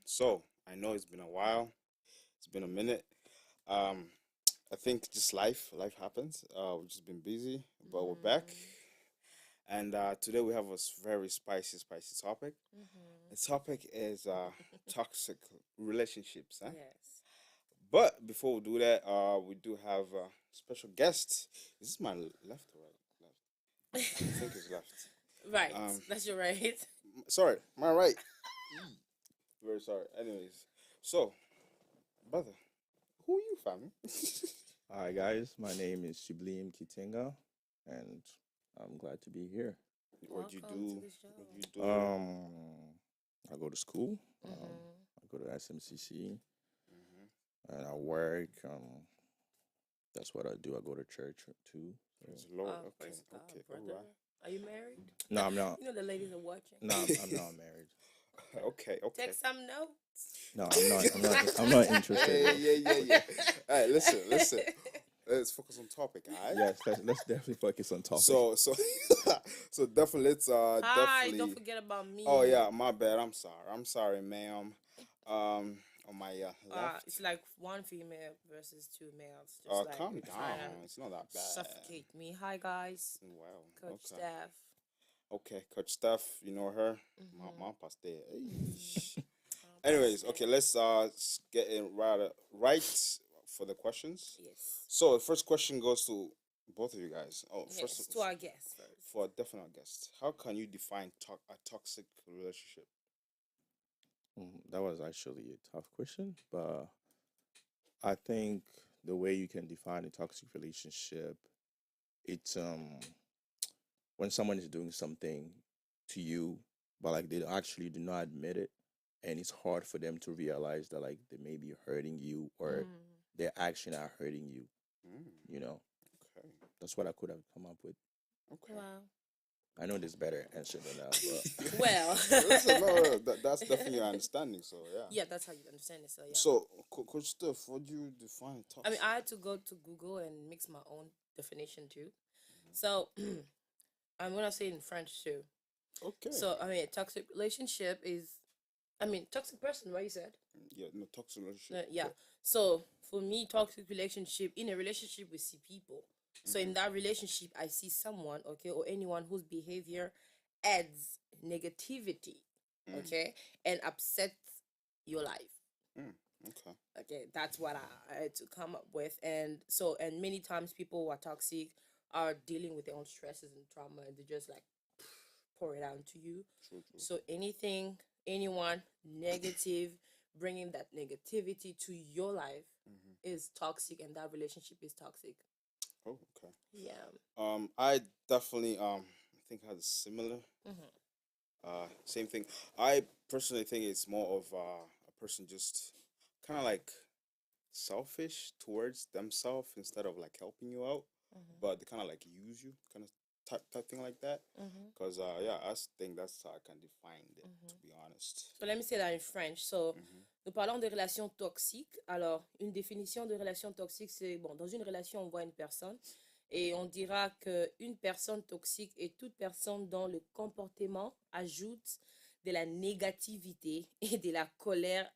So I know it's been a while. It's been a minute. Um, I think just life happens. We've just been busy, but we're back. Mm-hmm. And today we have a very spicy topic. Mm-hmm. The topic is toxic relationships. Eh? Yes. But before we do that, we do have a special guest. Is this my left or right? Left. I think it's left. Right. Um, That's your right. sorry, my right. Very sorry. Anyways, so brother, who you, fam? Hi guys, my name is Shiblim Kitenga, and I'm glad to be here. What do you Welcome to do? the show. What do you do? Um, I go to school. Mm-hmm. I go to SMCC, Hmm. and I work. That's what I do. I go to church too. So Praise the Lord. Oh, Okay, praise God, okay, all brother. right. Are you married? no, I'm not. You know the ladies are watching. No, I'm not married. Okay. Okay, okay. Take some notes. No, I'm not. I'm not. I'm not interested Hey, in. yeah. All right, listen. Let's focus on topic, all right? Yes, let's definitely focus on topic. So, so definitely, let's Hi, don't definitely. forget about Oh me. yeah, my bad. I'm sorry, ma'am. On my It's left. like one female versus two males, just like Calm trying down. to It's not that bad. suffocate me. Hi, guys. Wow. Coach Okay. Steph. Okay, Coach Steph, you know her. Mm-hmm. My past there. Hey. Oh, Anyways, Pastor. okay, let's get in right for the questions. Yes. So the first question goes to both of you guys. Oh, first Yes, to our guests first. for a definite guest, how can you define a toxic relationship? That was actually a tough question, but I think the way you can define a toxic relationship, it's when someone is doing something to you, but like they actually do not admit it, and it's hard for them to realize that like they may be hurting you or Mm. their action are hurting you. Mm, You know, okay, that's what I could have come up with. okay. Wow. I know there's better answer than that, but Well, Listen, no, that's definitely your understanding. So yeah. yeah, that's how you understand it. So yeah, So, Coach Steph, what do you define I mean, toxic? I had to go to Google and mix my own definition too. So I'm gonna say it in French too. Okay. So I mean, a toxic relationship is, I mean, toxic person. What you said? Yeah, no toxic relationship. Yeah. Yeah. So for me, toxic relationship, in a relationship we see people. So in Mm-hmm. that relationship, I see someone, okay, or anyone whose behavior adds negativity, Mm, okay, and upsets your life. mm, okay. Okay, that's what I had to come up with. And so, and many times people who are toxic are dealing with their own stresses and trauma, and they just like pour it out to you. True, true. So anything, anyone negative, bringing that negativity to your life Mm-hmm. is toxic, and that relationship is toxic. Oh, okay. Yeah. I definitely I think had a similar Mm-hmm. same thing. I personally think it's more of a person just kind of like selfish towards themselves instead of like helping you out, Mm-hmm. but they kind of like use you, kind of type thing like that. Mm-hmm. Cause yeah, think that's how I can define it. To Mm-hmm. be honest. So let me say that in French. So, Mm-hmm. nous parlons de relations toxiques. Alors, une définition de relation toxique, c'est, bon, dans une relation, on voit une personne et on dira qu'une personne toxique est toute personne dont le comportement ajoute de la négativité et de la colère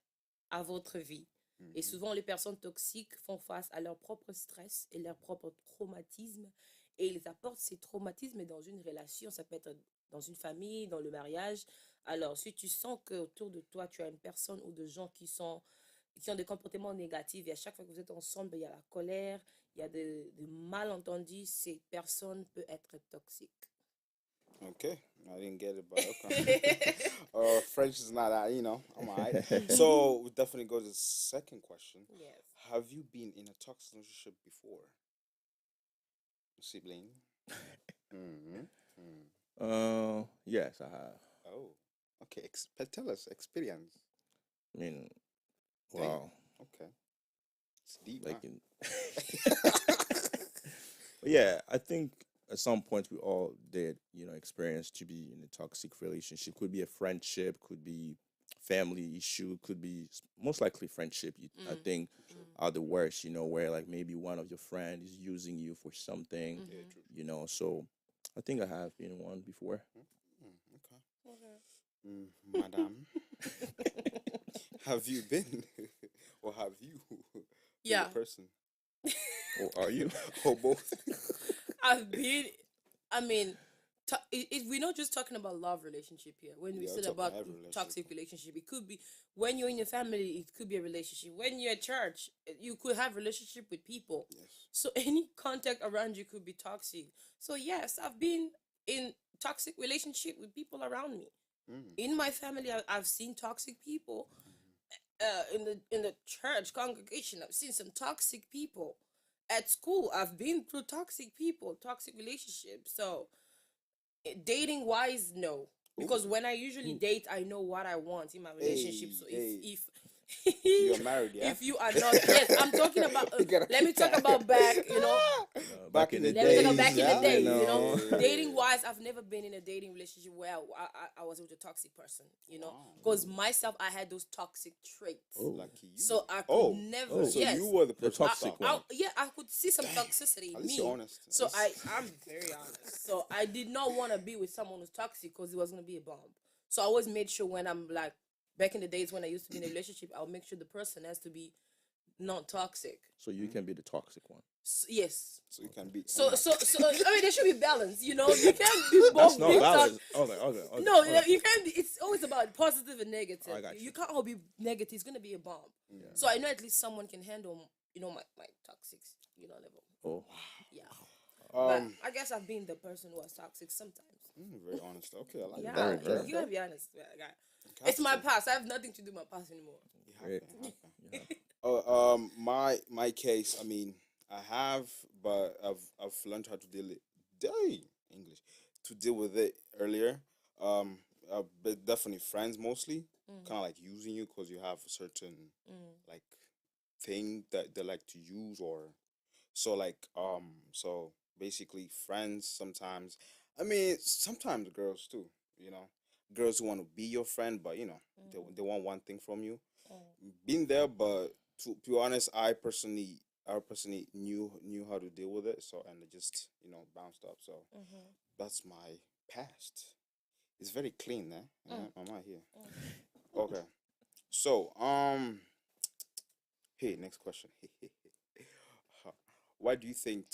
à votre vie. Et Mm-hmm. souvent, les personnes toxiques font face à leur propre stress et leur propre traumatisme. Et ils apportent ces traumatismes dans une relation. Ça peut être dans une famille, dans le mariage. Alors, si tu sens qu'autour de toi, tu as une personne ou des gens qui ont des comportements négatifs et à chaque fois que vous êtes ensemble, il y a la colère, il y a des malentendus, ces personnes peuvent être toxiques. Okay, I didn't get it, but okay. French is not that, I'm alright. So we definitely go to the second question. Yes. Have you been in a toxic relationship before, sibling? Mm-hmm. Mm. yes, I have. Oh, okay. Tell us experience. I mean, Damn. wow, Okay, it's deep, like huh? in. But yeah, I think at some point we all did, experience to be in a toxic relationship. Could be a friendship, could be family issue, could be most likely friendship. I Mm, think True. mm, are the worst, where like maybe one of your friend is using you for something, Yeah, mhm. true. So I think I have been in one before. Mm, okay. Okay. Madam. have you been, or have you been Yeah. a person, Or are you? or both? I've been, I mean, we're not just talking about love relationship here. When we Yeah, we're said talking about every relationship. toxic relationship, it could be when you're in your family, it could be a relationship. When you're at church, you could have relationship with people. Yes. So any contact around you could be toxic. So yes, I've been in toxic relationship with people around me. Mm. In my family, I've seen toxic people. In the church congregation, I've seen some toxic people. At school, I've been through toxic people, toxic relationships. So dating wise, no, because Ooh. when I usually date, I know what I want in my relationship. Hey, So hey. if So you're married, yeah? if you are not, yes, I'm talking about. You gotta Let me keep talk that. about back. Back in the Let me talk about days, back in the yeah? days. Yeah. Dating wise, I've never been in a dating relationship where I was with a toxic person. Wow. Because myself, I had those toxic traits. Oh. Lucky you. So I could Oh. never. Oh. So Yes. you were the The person toxic stopped. one. Yeah, I could see some toxicity At in least me. you're honest. At So least- I'm very honest. So I did not want to be with someone who's toxic because it was gonna be a bomb. So I always made sure when I'm like back in the days when I used to be in a relationship, I'll make sure the person has to be not toxic. So you can be the toxic one. Yes. So you can be. So oh I mean there should be balance. You can't be both. That's not being valid. Okay. No, okay. you can't be. It's always about positive and negative. I got you. You can't all be negative. It's gonna be a bomb. Yeah. So I know at least someone can handle my toxic level. Oh. Yeah. my. But I guess I've been the person who was toxic sometimes. Very honest. Okay, I like Yeah, Very, that. very. you gotta be honest. Yeah, guy. Okay. It's my past. I have nothing to do with my past anymore. Great. Yeah. My case. I mean, I have, but I've learned how to deal it. English to deal with it earlier. But definitely friends mostly, kind of like using you because you have a certain like thing that they like to use or so basically friends sometimes. I mean sometimes girls too. Girls who want to be your friend, but they want one thing from you. Been there, but to be honest, I personally knew how to deal with it. So and it just bounced up. So that's my past. It's very clean, eh? I'm not here. Okay. So hey, next question. Why do you think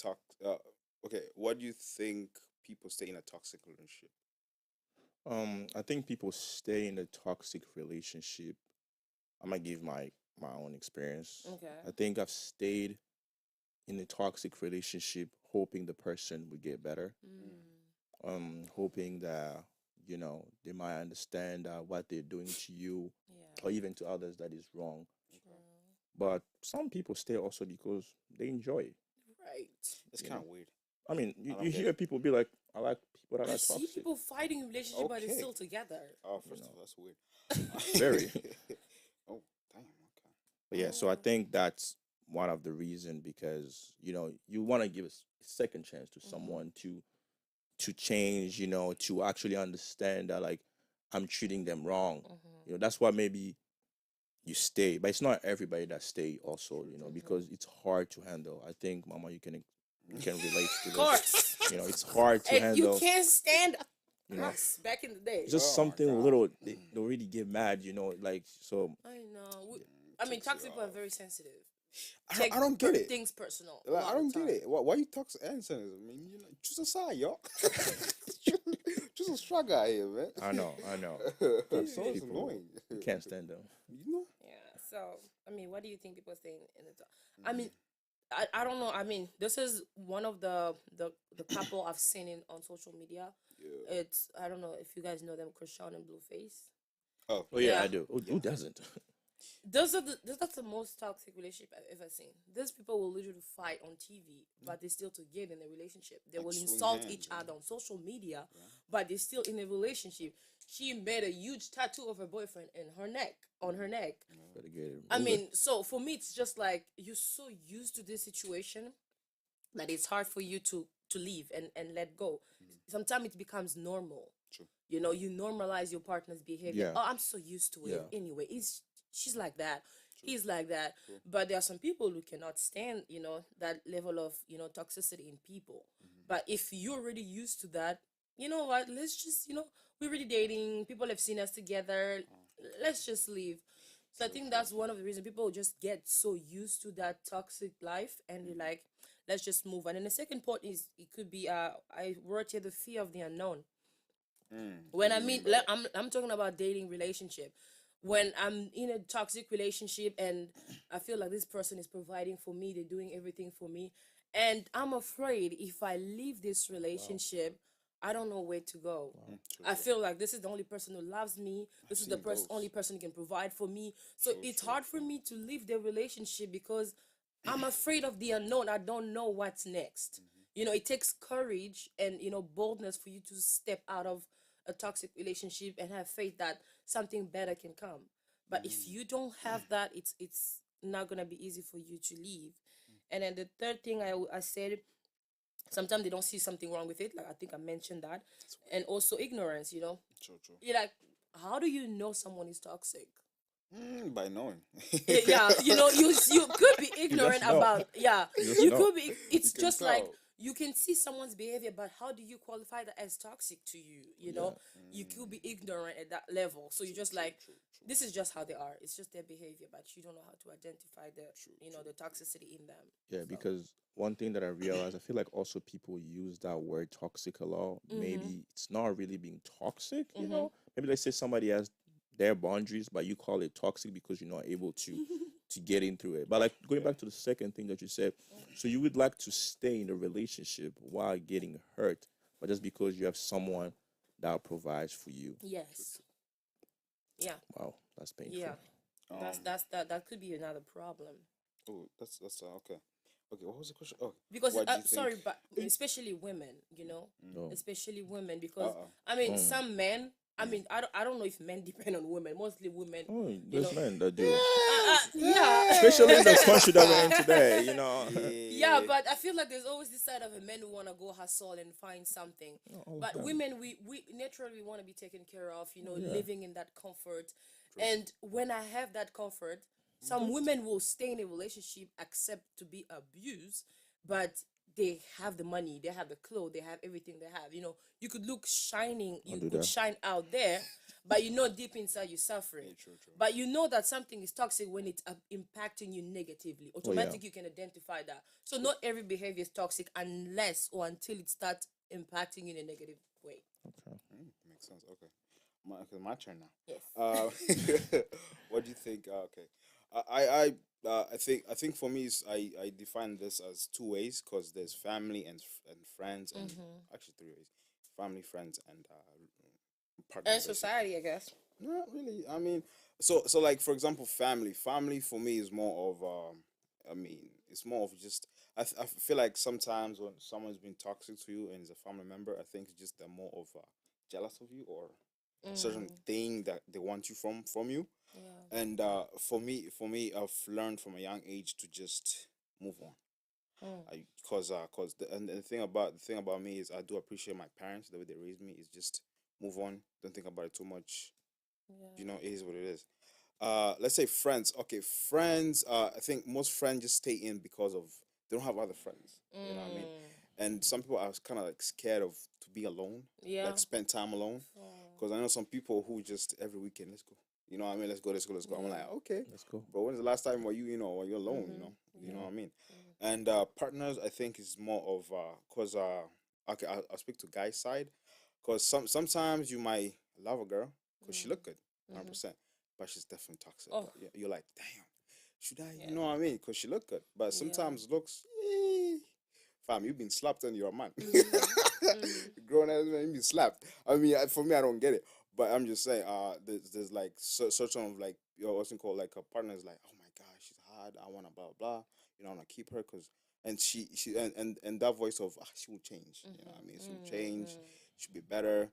Why do you think people stay in a toxic relationship? I think people stay in a toxic relationship. I might give my own experience. Okay. I think I've stayed in a toxic relationship hoping the person would get better. Hoping that they might understand what they're doing to you Yeah. or even to others that is wrong. True. But some people stay also because they enjoy it. Right. It's You kind of weird. I mean, I you don't get hear people be like, I like people that I are see toxic. people fighting in relationship, but they're Okay. still together. Oh, You first know. of all, that's weird. Very. Oh, damn. Okay. But yeah, so I think that's one of the reason because you want to give a second chance to someone to change, to actually understand that like I'm treating them wrong. That's why maybe you stay, but it's not everybody that stay also, because it's hard to handle. I think Mama, you can relate to Of this. course. It's hard to And you handle. can't stand You know, us back in the day. just Oh my something God. little they really get mad, like so. I know. I mean, takes you toxic people are off. very sensitive. I don't get it. Things personal. a Like, lot I of don't get time. it. Why you toxic answers? I mean, choose a side, yo. Choose a struggle out here, man. I know. It's so People annoying. You can't stand them. Yeah. So, I mean, what do you think people stay in the I mean, I don't know. I mean, this is one of the couple I've seen on social media. Yeah. It's I don't know if you guys know them, Krishan and Blueface. Oh, Oh yeah, Yeah. I do. Who doesn't? That's the most toxic relationship I've ever seen. These people will literally fight on TV, but they're still together in a relationship. They Like will swing insult hands, each yeah. other on social media, but they're still in a relationship. She made a huge tattoo of her boyfriend on her neck. Better get it. I mean, so for me, it's just like you're so used to this situation that it's hard for you to leave and let go. Sometimes it becomes normal. True. You normalize your partner's behavior. Yeah. Oh, I'm so used to it. Yeah. Anyway, she's like that. He's like that. But there are some people who cannot stand, that level of, toxicity in people. But if you're already used to that, you know what? Let's just, we're already dating. People have seen us together. Let's just leave. So I think that's one of the reasons people just get so used to that toxic life and they're like, let's just move on. And the second point is it could be I wrote here the fear of the unknown. When What I do you mean, mean by that? I'm talking about dating relationship. When I'm in a toxic relationship and I feel like this person is providing for me, they're doing everything for me, and I'm afraid if I leave this Wow. relationship, I don't know where to go. Wow. True, I true. feel like this is the only person who loves me. I've This is the seen those. only person who can provide for me. So True, it's true, hard for true. me to leave the relationship because I'm afraid of the unknown. I don't know what's next. It takes courage and boldness for you to step out of a toxic relationship and have faith that something better can come. But if you don't have that, it's not gonna be easy for you to leave. And then the third thing I said, sometimes they don't see something wrong with it. Like I think I mentioned that, and also ignorance. True, true. You're like, how do you know someone is toxic? By knowing. Yeah, you could be You ignorant just know. about, yeah, You just you know. could be. You It's can just like tell. you can see someone's behavior, but how do you qualify that as toxic to you? You could be ignorant at that level, so you're just True, like, true, true. this is just how they are. It's just their behavior, but you don't know how to identify True, the toxicity in them. Yeah, So, because one thing that I realized, I feel like also people use that word toxic a lot. Maybe it's not really being toxic, you know? Maybe let's say somebody has their boundaries, but you call it toxic because you're not able to get into it. But like going back to the second thing that you said, so you would like to stay in a relationship while getting hurt, but just because you have someone that provides for you. yes, yeah, Wow, that's painful. yeah. That's Um. that could be another problem. Oh, that's okay. Okay. What was the question? Oh, Because what do you think? sorry, but especially women, Oh. especially women, because Uh-oh. I mean Oh. some men, I mean I don't know if men depend on women, mostly women, Oh, you there's know. men that do. Yeah. Especially in the country that we're in today, you know. Yeah, but I feel like there's always this side of a man who want to go hustle and find something. All of But them. women, we naturally want to be taken care of, Yeah. living in that comfort. And when I have that comfort, some women will stay in a relationship, accept to be abused, but they have the money, they have the clothes, they have everything they have. You could look shining, I'll you do could that. shine out there, but deep inside you're suffering. Yeah, true, true. But you know that something is toxic when it's impacting you negatively. Automatically, you can identify that. So not every behavior is toxic unless or until it starts impacting you in a negative way. Okay. Makes sense. Okay. My turn now. Yes. What do you think? Okay, I think for me is I define this as two ways because there's family and friends and actually three ways: family, friends, and partner. And Basically. society, I guess. Not really. I mean, so like for example, family. Family for me is more of I mean, it's more of just. I feel like sometimes when someone's been toxic to you and is a family member, I think it's just they're more of jealous of you or a certain thing that they want you from you. Yeah. And for me, I've learned from a young age to just move on. Cause the thing about me is I do appreciate my parents the way they raised me. Is just move on. Don't think about it too much. Yeah. It is what it is. Let's say friends. Okay, friends. I think most friends just stay in because of they don't have other friends. You know what I mean? And some people are kind of like scared of to be alone, Yeah. like spend time alone. Because I know some people who just every weekend let's go. You know what I mean? Let's go, let's go, let's go. I'm like, okay, Let's go. but when's the last time were were you alone? You know what I mean? And partners, I think is more of cause okay, I'll speak to guy's side, cause sometimes you might love a girl cause she look good, 100%, but she's definitely toxic. Oh. You're like, damn, should I? Yeah. You know what I mean? Cause she look good, but sometimes looks, fam, you've been slapped and you're a man. Grown ass man, you've been slapped. I mean, for me, I don't get it. But I'm just saying, there's like certain of like what's it called, like a partner is like, oh my gosh, she's hard. I wanna blah blah. I wanna keep her because and she and that voice of she will change. You know what I mean? She will change. She'll be better.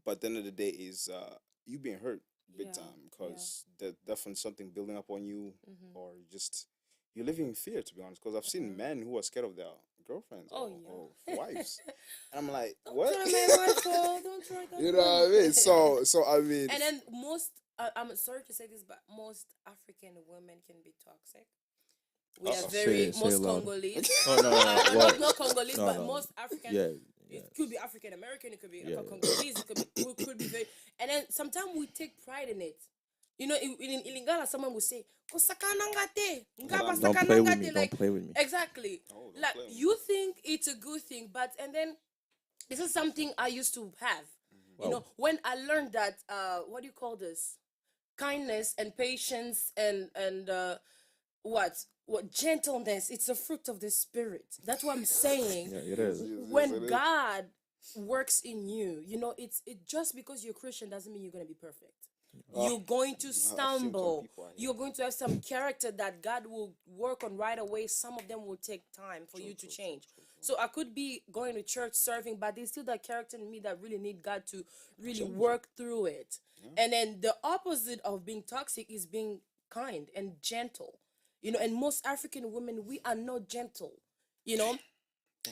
But at the end of the day is you being hurt big Yeah, time because there's definitely something building up on you or just you're living in fear to be honest. Because I've seen men who are scared of their girlfriends Oh, or wives. And I'm like, Don't what? try my wife, oh, don't try that. You know what I mean? So I mean, And then I'm sorry to say this, but most African women can be toxic. We are very Say it most loud. Congolese. Oh no, no, no. Well, not Congolese, no, but no. most African. Yeah. It could be African American. It could be Yeah. Congolese. It could be very. And then sometimes we take pride in it. You know, in Lingala, someone will say, "Kosakanangate, ngaba Don't play with me. sakanangate," Don't like, play with me. exactly. Oh, don't Like, play with me. you think it's a good thing, but and then this is something I used to have. You Wow. know, when I learned that, what do you call this? Kindness and patience and what gentleness. It's a fruit of the spirit. That's what I'm saying. Yeah, it is. Yes, When it is. God works in you, you know, it just because you're Christian doesn't mean you're gonna be perfect. Uh, You're going to I've seen some stumble. people out here. You're going to have some character that God will work on right away. Some of them will take time for you to change. So I could be going to church serving, but there's still that character in me that really need God to really Change it. work through it. And then the opposite of being toxic is being kind and gentle. You know, and most African women, we are not gentle. You know,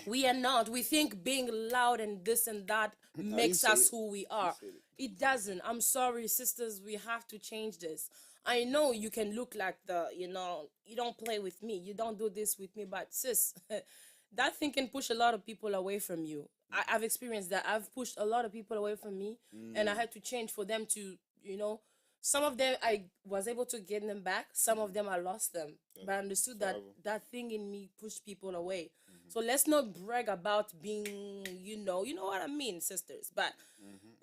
we are not. We think being loud and this and that makes say us it. who we are. said it. It doesn't. I'm sorry, sisters. We have to change this. I know you can look like you don't play with me. You don't do this with me. But sis, that thing can push a lot of people away from you. I've experienced that. I've pushed a lot of people away from me. And I had to change for them to, some of them I was able to get them back. Some of them I lost them. But I understood that Forever. that thing in me pushed people away. So let's not brag about being, you know what I mean, sisters. But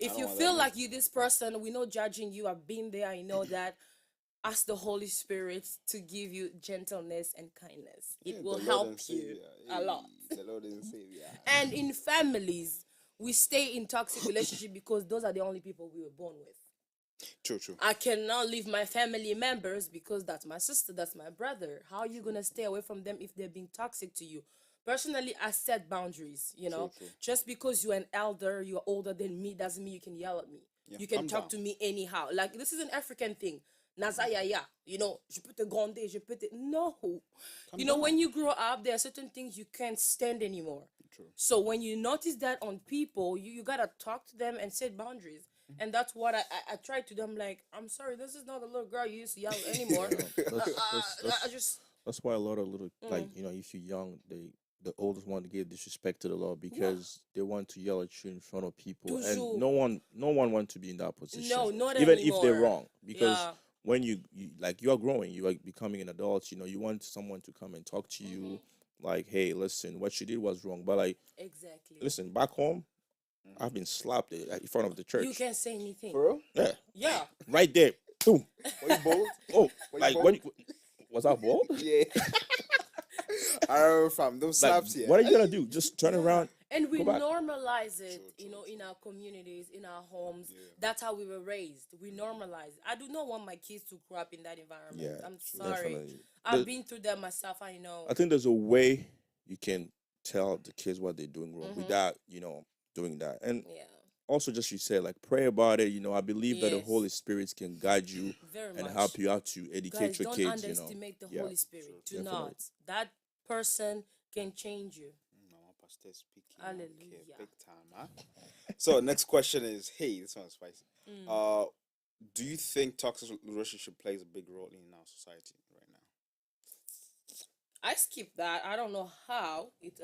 if know you what that feel means. like you this person, we're not judging you. I've been there. I know that. Ask the Holy Spirit to give you gentleness and kindness. It Yeah, will the Lord help and you Savior. a lot. Hey, the Lord and Savior. And in families, we stay in toxic relationship because those are the only people we were born with. True, true. I cannot leave my family members because that's my sister, that's my brother. How are you gonna stay away from them if they're being toxic to you? Personally, I set boundaries, True. Just because you're an elder, you're older than me, doesn't mean you can yell at me. Yeah, You can calm talk down. to me anyhow. Like, this is an African thing. Nazaya, yeah. Je peux te gronder, je peux te. No. When you grow up, there are certain things you can't stand anymore. True. So when you notice that on people, you gotta talk to them and set boundaries. And that's what I try to do. I'm like, I'm sorry, this is not the little girl you used to yell anymore. I just That's why a lot of little like if you're young, the oldest want to give disrespect to the law because they want to yell at you in front of people, and Toujours. no one wants to be in that position. No, not even if they're anymore. wrong, because Yeah. when you like you are growing, you are becoming an adult. You want someone to come and talk to you, like, hey, listen, what you did was wrong. But like, Exactly. listen, back home, I've been slapped in front of the church. You can't say anything. For real? Yeah, Yeah. right there. Boom. Were you bold? Oh, Were you like bold? when was that ball? Yeah. I remember from those Like, slaps here. what are you gonna do? Just turn around. And we Go back. normalize it, True, in our communities, in our homes. That's how we were raised. We normalize it. I do not want my kids to grow up in that environment. Yeah, I'm sorry. definitely. I've been through that myself. I know. I think there's a way you can tell the kids what they're doing wrong without, doing that. And Yeah. also, just you said, like, pray about it. I believe that the Yes. Holy Spirit can guide you Very and much. help you out to educate Guys, your don't kids. underestimate the Yeah. Holy Spirit. Do Definitely. not. That person can change you. Mama Pastor speaking. Hallelujah. Okay, big time, huh? So next question is, hey, this one's spicy. Do you think toxic relationship plays a big role in our society right now? I skip that. I don't know how it's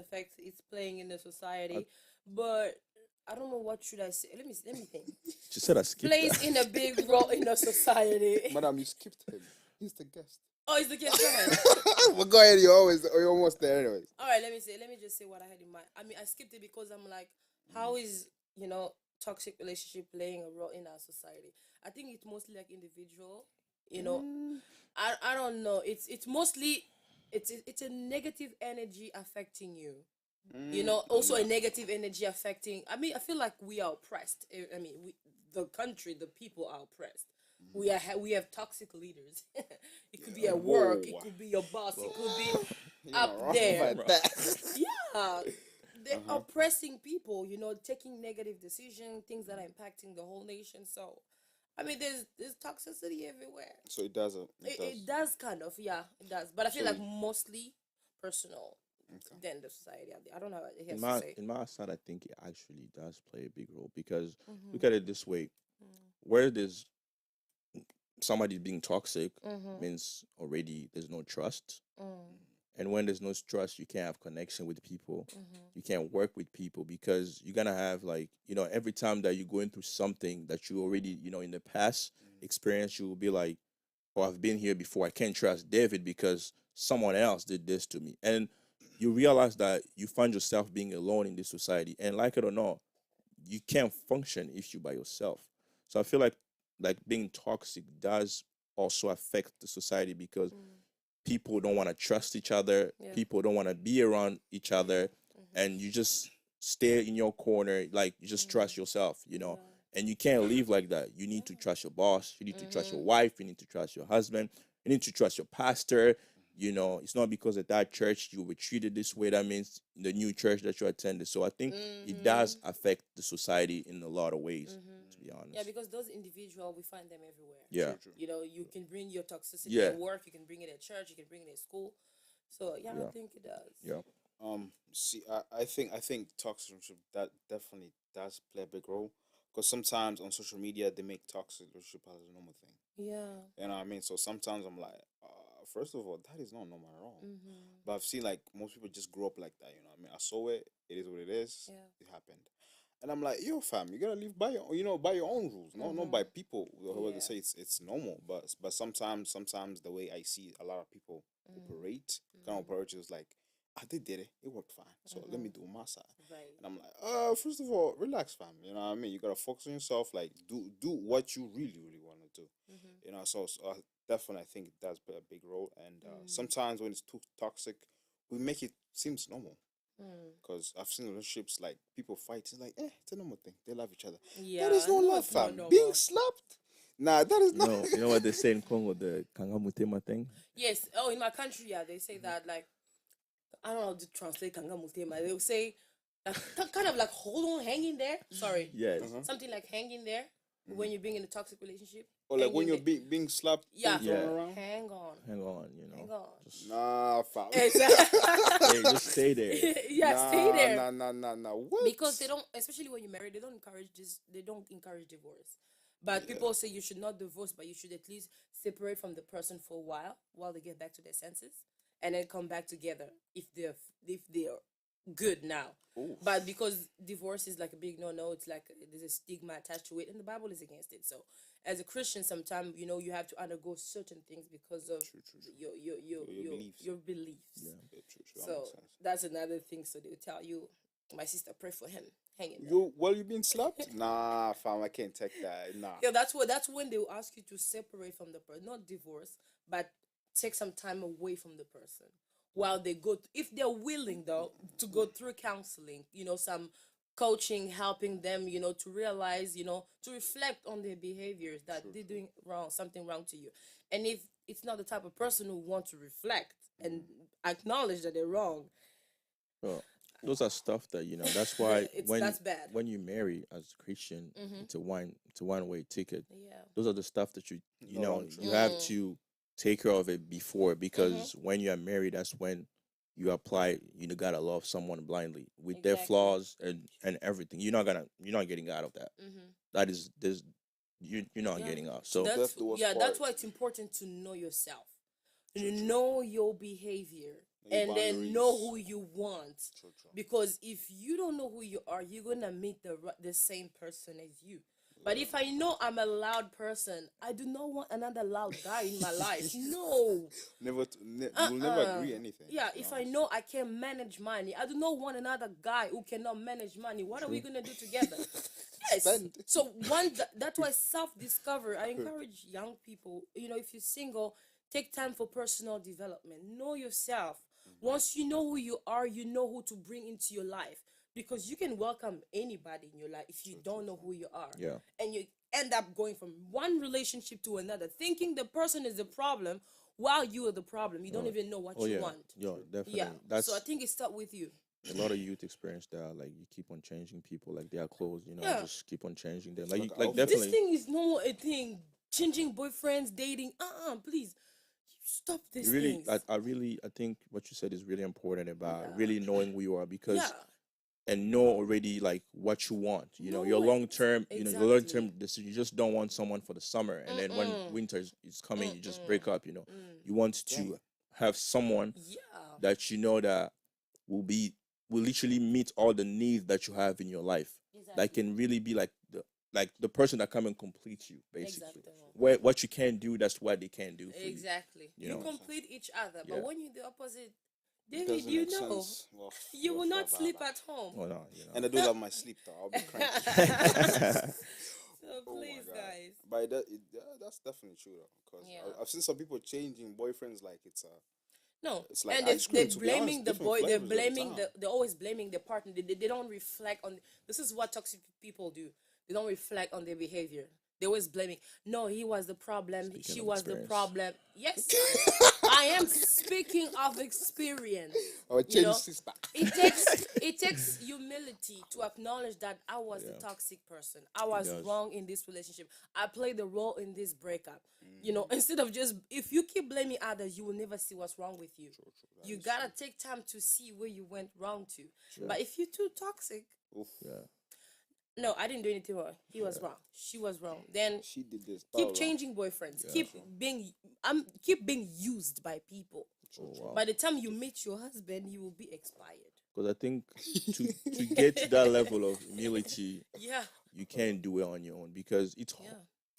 playing in the society, but I don't know what should I say. Let me think. She said I skipped Plays that. in a big role in the society. Madam, you skipped him. He's the guest. Oh, it's the case. Go ahead. But go ahead, you're almost there anyways. All right, let me just say what I had in mind. I mean, I skipped it because I'm like, how is toxic relationship playing a role in our society? I think it's mostly like individual. I don't know. It's mostly it's a negative energy affecting you. Also a negative energy affecting. I mean, I feel like we are oppressed. I mean, the country, the people are oppressed. We have toxic leaders. It could be at work. It Whoa. could be your boss. It could be You're up not wrong there. about that. Yeah, they're oppressing people. Taking negative decisions, things that are impacting the whole nation. So, I mean, there's toxicity everywhere. So it does. It does kind of, yeah, it does. But I feel So like mostly personal than the society out there. I don't know what it has to say. In my side, I think it actually does play a big role because look at it this way: where there's somebody being toxic means already there's no trust. And when there's no trust, you can't have connection with people. You can't work with people because you're gonna have like, every time that you're going through something that you already, in the past experience, you will be like, oh, I've been here before. I can't trust David because someone else did this to me. And you realize that you find yourself being alone in this society. And like it or not, you can't function if you're by yourself. So I feel like being toxic does also affect the society because people don't want to trust each other. Yeah. People don't want to be around each other, and you just stay in your corner. Like you just trust yourself, and you can't live like that. You need to trust your boss. You need to trust your wife. You need to trust your husband. You need to trust your pastor. It's not because at that church you were treated this way. That means the new church that you attended. So I think it does affect the society in a lot of ways, to be honest. Yeah, because those individuals, we find them everywhere. Yeah. True. You can bring your toxicity Yeah. at work, you can bring it at church, you can bring it at school. So yeah, Yeah. I think it does. Yeah. See, I think toxic relationship that definitely does play a big role because sometimes on social media they make toxic relationship as a normal thing. Yeah. You know what I mean? So sometimes I'm like, first of all, that is not normal at all. But I've seen like most people just grow up like that. You know what I mean? I saw it. It is what it is. Yeah. It happened. And I'm like, yo, fam, you gotta live by your own rules, not by people who Yeah. say it's normal. But sometimes the way I see a lot of people operate, kind of operate is like, they did it, it worked fine. So let me do my side. Right. And I'm like, first of all, relax, fam. You know what I mean? You gotta focus on yourself. Like, do what you really want to do. So definitely, I think it does play a big role. And sometimes when it's too toxic, we make it seems normal. Because I've seen relationships like people fight. It's like, it's a normal thing. They love each other. Yeah. That is no love, it's not fam. normal. Being slapped. Nah, that is not. You know what they say in Congo, the Kangamutema thing? Yes. Oh, in my country, yeah, they say that like I don't know how to translate Kanga Mutema. They will say like kind of like hold on, hang in there. Sorry. Yes. Something like hang in there when you're being in a toxic relationship. Or like And when you you're being slapped, Yeah. things thrown Yeah. around. hang on. Hang on, Hang on. Just, Nah, fam. Exactly. hey, just stay there. Yeah, stay there. Nah. What? Because they don't, especially when you're married, they don't encourage this. They don't encourage divorce. But people say you should not divorce, but you should at least separate from the person for a while they get back to their senses, and then come back together if they're good now. Ooh. But because divorce is like a big no, it's like there's a stigma attached to it, and the Bible is against it. So as a Christian, sometimes you have to undergo certain things because of True. your beliefs. your beliefs. Yeah, true. That So makes sense. that's another thing. So they'll tell you, my sister, pray for him. Hang in there. You being slapped? Nah, fam, I can't take that. Nah. Yeah, that's when they will ask you to separate from the person, not divorce, but take some time away from the person while they go. If they're willing though to go through counseling, some coaching, helping them, to realize, to reflect on their behaviors that they're doing something wrong to you, and if it's not the type of person who wants to reflect and acknowledge that they're wrong, Well, those are stuff that That's why that's bad. when you marry as a Christian, it's a one-way ticket. Yeah. Those are the stuff that you No, know true. you have to take care of it before, because when you are married, that's when you apply. You gotta love someone blindly with their Exactly. flaws and everything. You're not getting out of that. That is this. You're not Yeah. getting out. So That's the worst that's part. why it's important to know yourself, know your behavior, Know your and then know boundaries. who you want. True. Because if you don't know who you are, you're gonna meet the same person as you. But if I know I'm a loud person, I do not want another loud guy in my life. No. We'll never agree anything. Yeah, to be if I honest. know I can manage money, I do not want another guy who cannot manage money. What are we gonna do together? Yes. Spend. So that's why self-discovery. I encourage young people. If you're single, take time for personal development. Know yourself. Once you know who you are, you know who to bring into your life. Because you can welcome anybody in your life if you don't know who you are. yeah. And you end up going from one relationship to another, thinking the person is the problem while you are the problem. You don't even know what Oh you yeah. want. Yeah, definitely. Yeah. That's So I think it starts with you. a lot of youth experience that. Like you keep on changing people, like their clothes. Yeah. Just keep on changing them. Like Like like outfits. definitely. This thing is not a thing. Changing boyfriends, dating. Please. Stop this Really, things. I think what you said is really important about Yeah. really knowing who you are, because Yeah. and know already like what you want. Know Your it. long term, your long term Exactly. decision. You just don't want someone for the summer, and then when winter is coming, you just break up. You want to have someone Yeah. that you know that will literally meet all the needs that you have in your life. Exactly. That can really be like the person that come and complete you, basically. Exactement. Where what you can do, that's what they can do for you. Exactly. You You know? complete each other, Yeah. but when you're the opposite, It David, doesn't you make know, sense. Well, you will well, not blah, sleep blah. at home. Oh no, you And I do love my sleep though. I'll be cranky. So Oh my please, God. guys. But that's definitely true though, because Yeah. I've seen some people changing boyfriends like No, it's like and ice cream. they're To be honest, blaming the different boy. They're flavors every blaming time. they're always blaming the partner. They don't reflect on. This is what toxic people do. They don't reflect on their behavior. They're always blaming. No, he was the problem. Speaking She of was the experience. problem. Yes, I am speaking of experience. Or You change know, sister. it takes humility to acknowledge that I was the Yeah. toxic person. I was does. wrong in this relationship. I played the role in this breakup. You know, instead of just if you keep blaming others, you will never see what's wrong with you. That You is gotta take time to see where you went wrong to. But if you're too toxic, true. Oof. Yeah. no, I didn't do anything wrong. He was wrong. She was wrong. Then She did this. keep blah, blah. changing boyfriends. Yeah. Keep being used by people. Oh, wow. By the time you meet your husband, you will be expired. Because I think to get to that level of humility, Yeah. you can't do it on your own, because it's Yeah.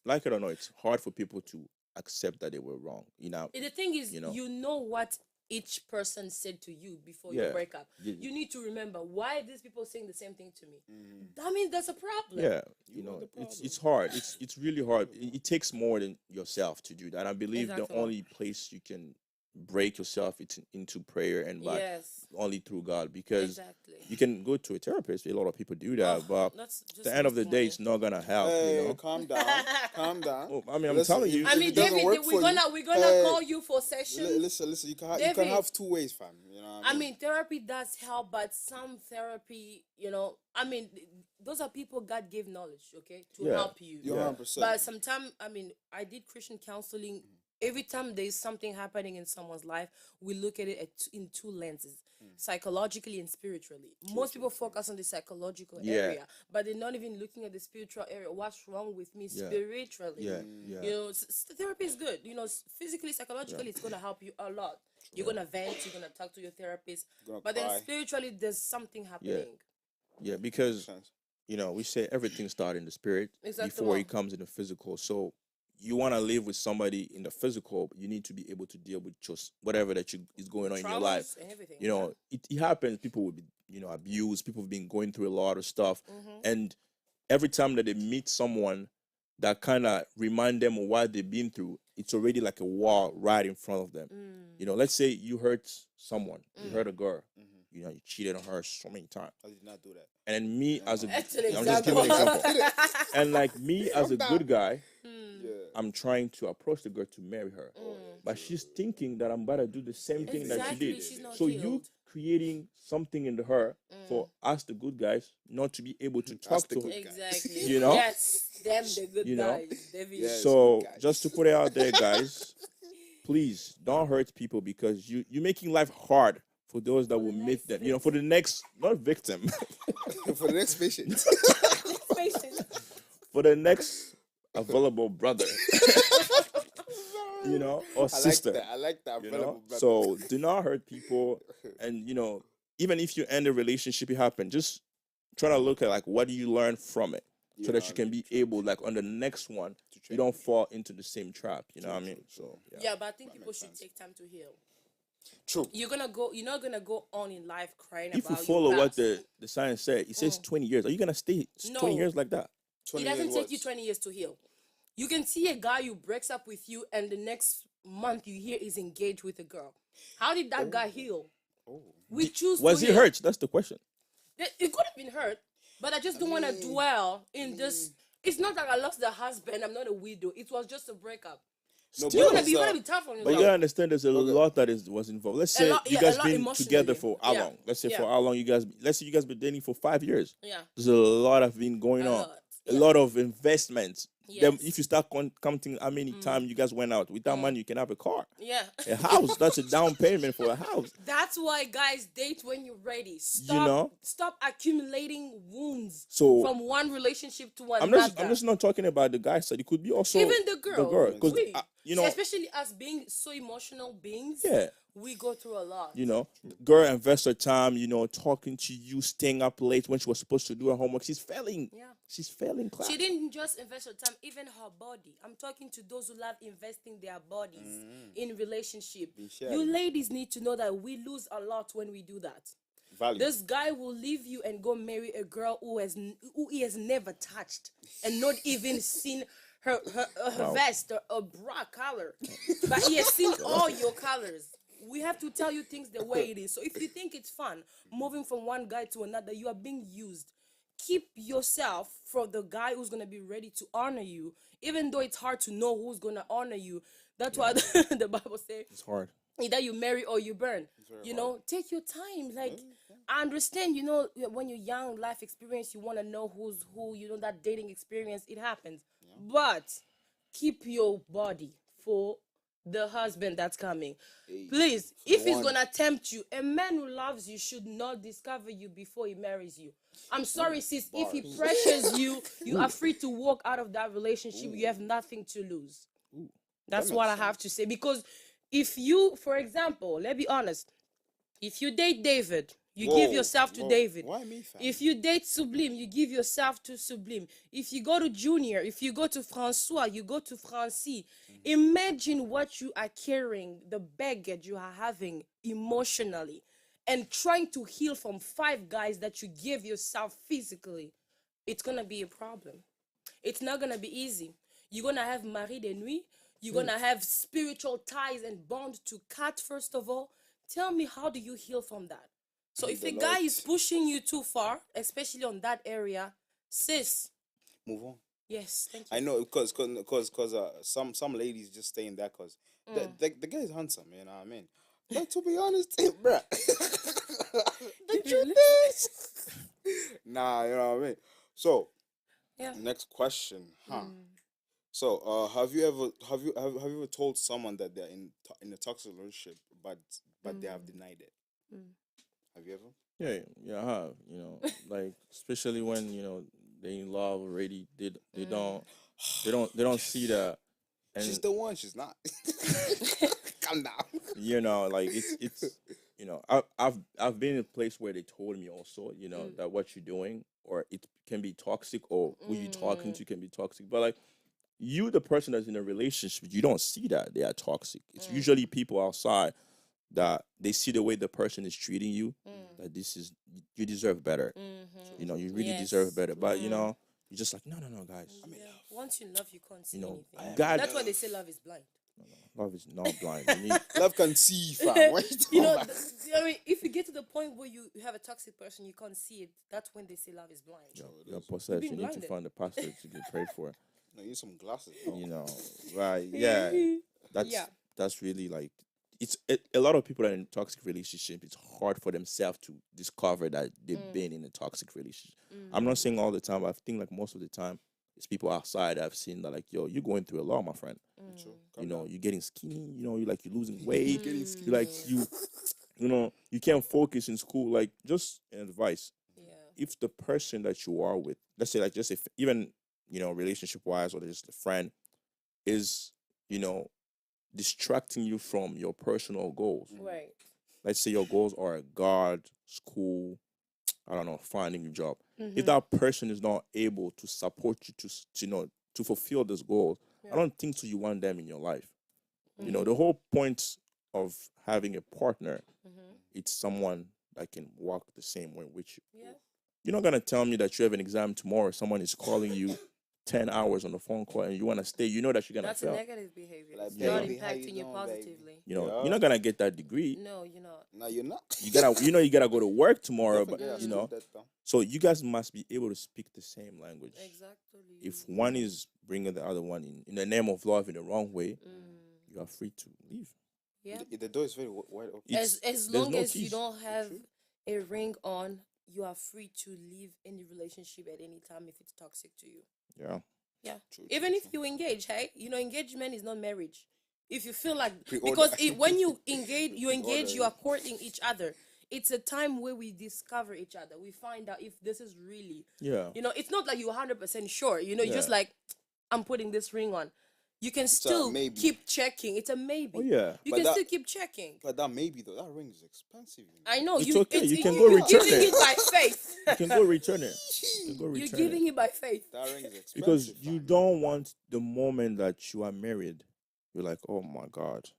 like it or not, it's hard for people to accept that they were wrong. You know. The thing is, You know. you know what each person said to you before Yeah. you break up. Yeah. You need to remember why these people saying the same thing to me. Mhm. That means that's a problem. Yeah, You you are know, the it's hard. It's really hard. It takes more than yourself to do that. I believe Exactly. the only place you can break yourself into prayer and by Yes. only through God, because Exactly. you can go to a therapist. A lot of people do that, but That's at just the end of the wasting day, money. it's not gonna help. Hey, You know. calm down. Calm down. Oh, I mean, I'm Listen, telling you. if- I if mean, it doesn't David, work for you, we're gonna hey, call you for sessions. listen. You can David. have two ways, fam. You know what I mean, therapy does help, but some therapy, I mean, those are people God gave knowledge, okay, to Yeah. help you. you're Yeah. 100%. But sometimes, I mean, I did Christian counseling. Every time there's something happening in someone's life, we look at it in two lenses, psychologically and spiritually. Most people focus on the psychological Yeah. area, but they're not even looking at the spiritual area. What's wrong with me Yeah. spiritually? Yeah, Mm. yeah. You know, therapy is good. You know, physically, psychologically, it's gonna help you a lot. You're gonna vent. You're gonna talk to your therapist. Gonna But cry. then spiritually, there's something happening. Yeah, because Sense. we say everything starts in the spirit before Exactement. it comes in the physical. So you want to live with somebody in the physical, you need to be able to deal with just whatever is going on in your life. Traumas and everything. You know, it happens. People will be, abused. People have been going through a lot of stuff. And every time that they meet someone that kind of remind them of what they've been through, it's already like a wall right in front of them. You know, let's say you hurt someone, you hurt a girl, you cheated on her so many times. I did not do that. And then me as a, That's an I'm just giving an example. example. And like me as a good guy, Yeah. I'm trying to approach the girl to marry her. But she's thinking that I'm about to do the same thing that she Exactly, did. she's not So you healed. creating something in her for us, the good guys, not to be able to talk the to good her. Exactly. You know? Yes, them the good You know? guys. David. Yes. So good guys. just to put it out there, guys, please don't hurt people, because you're making life hard for those that will meet them. For the next, not victim, For the next patient. Patient. for the next available brother, or sister. I like that. You available know, brother. so do not hurt people, and even if you end a relationship, it happened. Just try to look at like what do you learn from it, so that you can be able, like on the next one, you don't fall into the same trap. You know what I mean? So Yeah, but I think people should take time to heal. True. You're not gonna go on in life crying if you about follow your what past. the science said, it says 20 years. Are you gonna stay 20 No. years like that? It 20 doesn't years take you was- 20 years to heal. You can see a guy who breaks up with you, and the next month you hear is engaged with a girl. How did that guy heal? Oh. We choose Was to he heal. hurt? That's the question. It could have been hurt, but I just don't want to dwell in this. It's not that I lost the husband. I'm not a widow. It was just a breakup. No, You're gonna because, be tough on But you yourself. gotta understand, there's a lot that was involved. Let's say lot- you yeah, guys a lot been emotionally. together for how Yeah. long? Let's say Yeah. for how long you guys. Let's say you guys been dating for 5 years. Yeah. There's a lot of been going A on. lot. A Yeah. lot of investments. Then Yes. if you start counting how many times you guys went out, with that money you can have a car, Yeah. a house. That's a down payment for a house. That's why guys date when you're ready. Stop accumulating wounds So from one relationship to I'm another. just not talking about the guy side. It could be also Even the girl. because Oui. you See, know, especially us being so emotional beings, yeah, we go through a lot. you know, the girl invests her time, you know, talking to you, staying up late when she was supposed to do her homework. She's failing. Yeah. She's failing class. She didn't just invest her time, even her body. I'm talking to those who love investing their bodies in relationship. Being You sharing. ladies need to know that we lose a lot when we do that. Value. This guy will leave you and go marry a girl who he has never touched and not even seen her vest or bra color, but he has seen all your colors. We have to tell you things the way it is. So if you think it's fun moving from one guy to another, you are being used. Keep yourself for the guy who's gonna be ready to honor you, even though it's hard to know who's gonna honor you. That's why the Bible says It's hard. either you marry or you burn. You know, take your time. Like, I understand, you know, when you're young, life experience, you want to know who's who, you know, that dating experience, it happens. But keep your body for the husband that's coming. Please, if he's one. gonna tempt you, a man who loves you should not discover you before he marries you. I'm sorry, sis, if he pressures you, you are free to walk out of that relationship. You have nothing to lose. That's That what I makes have to say. Because if you, for example, let's be honest, if you date David, you give Whoa, yourself to whoa. David. Why me, fam? If you date Sublime, you give yourself to Sublime. If you go to Junior, if you go to Francois, you go to Francie. Imagine what you are carrying, the baggage you are having emotionally, and trying to heal from 5 guys that you give yourself physically. It's gonna be a problem. It's not gonna be easy. You're gonna have mari de nuit. You're gonna have spiritual ties and bond to cut. First of all, tell me, how do you heal from that? So if The a guy Lord. is pushing you too far, especially on that area, sis, Move on. yes, thank you. I know, because some ladies just stay in that because the guy is handsome, you know what I mean? But to be honest, bruh, the truth is, nah, you know what I mean? So, Yeah. next question, huh? So, have you ever told someone that they're in a toxic relationship, but they have denied it? Have you ever? Yeah, I have. You know, like especially when you know they in love already. They don't see that, She's and the one. She's not. Calm down. you know, like it's you know, I've been in a place where they told me also, you know, that what you're doing or it can be toxic or who you talking to can be toxic, but like you, the person that's in a relationship, you don't see that they are toxic. It's usually people outside that they see the way the person is treating you, that this is you deserve better. You know, you really deserve Yes. better. But you know, you're just like, no, guys. Yeah. Once you love, you can't see You know, anything. God, That's why they say love is blind. love is not blind. You need, Love can see, fam. What you You talking know, about? I mean, if you get to the point where you have a toxic person, you can't see it. That's when they say love is blind. you're possessed. being You need to blinded. find a pastor to get prayed for. No, you need some glasses. You know, right? Yeah, that's Yeah. that's really like a lot of people that are in toxic relationship. It's hard for themselves to discover that they've been in a toxic relationship. I'm not saying all the time, but I think like most of the time, it's people outside I've seen that like, yo, you're going through a lot, my friend. True. You know, you're getting skinny. You know, you're losing weight. You like you know, you can't focus in school. Like, just an advice. Yeah. If the person that you are with, let's say like just if even, you know, relationship wise or just a friend is, you know, distracting you from your personal goals. Right. Let's say your goals are God, school, I don't know, finding a job. If that person is not able to support you to you know, to fulfill those goals, I don't think so you want them in your life. You know, the whole point of having a partner, it's someone that can walk the same way with you. Yeah. You're not gonna tell me that you have an exam tomorrow, someone is calling you 10 hours on the phone call and you wanna stay, you know that you're gonna That's a fail. negative behavior. Like, It's not baby, how you impacting you doing, baby? positively. You know, Yeah. you're not gonna get that degree. No, you're not. No, you're not. You gotta go to work tomorrow, but Forget you I know, skipped that, though. so you guys must be able to speak the same language. Exactly. If one is bringing the other one in the name of love in the wrong way, you are free to leave. Yeah. The door is very wide open. It's- As there's long no as you keys. don't have a ring on, you are free to leave any relationship at any time if it's toxic to you. Yeah. Yeah. True, Even true, if you engage, hey, you know, engagement is not marriage. If you feel like Pre-order. because when you engage, you yeah. are courting each other. It's a time where we discover each other. We find out if this is really, Yeah. you know, it's not like you're 100% sure. You know, you're just Yeah. like, I'm putting this ring on. You can It's a still maybe. keep checking. It's a maybe. Oh yeah, You But can that- still keep checking. But that maybe though, that ring is expensive. You know? I know. It's okay, you can you- go you're return giving it. it by faith. you can go return it. You can go You're return giving it it by faith. That ring is expensive. because you fam. don't want the moment that you are married. You're like, oh my god,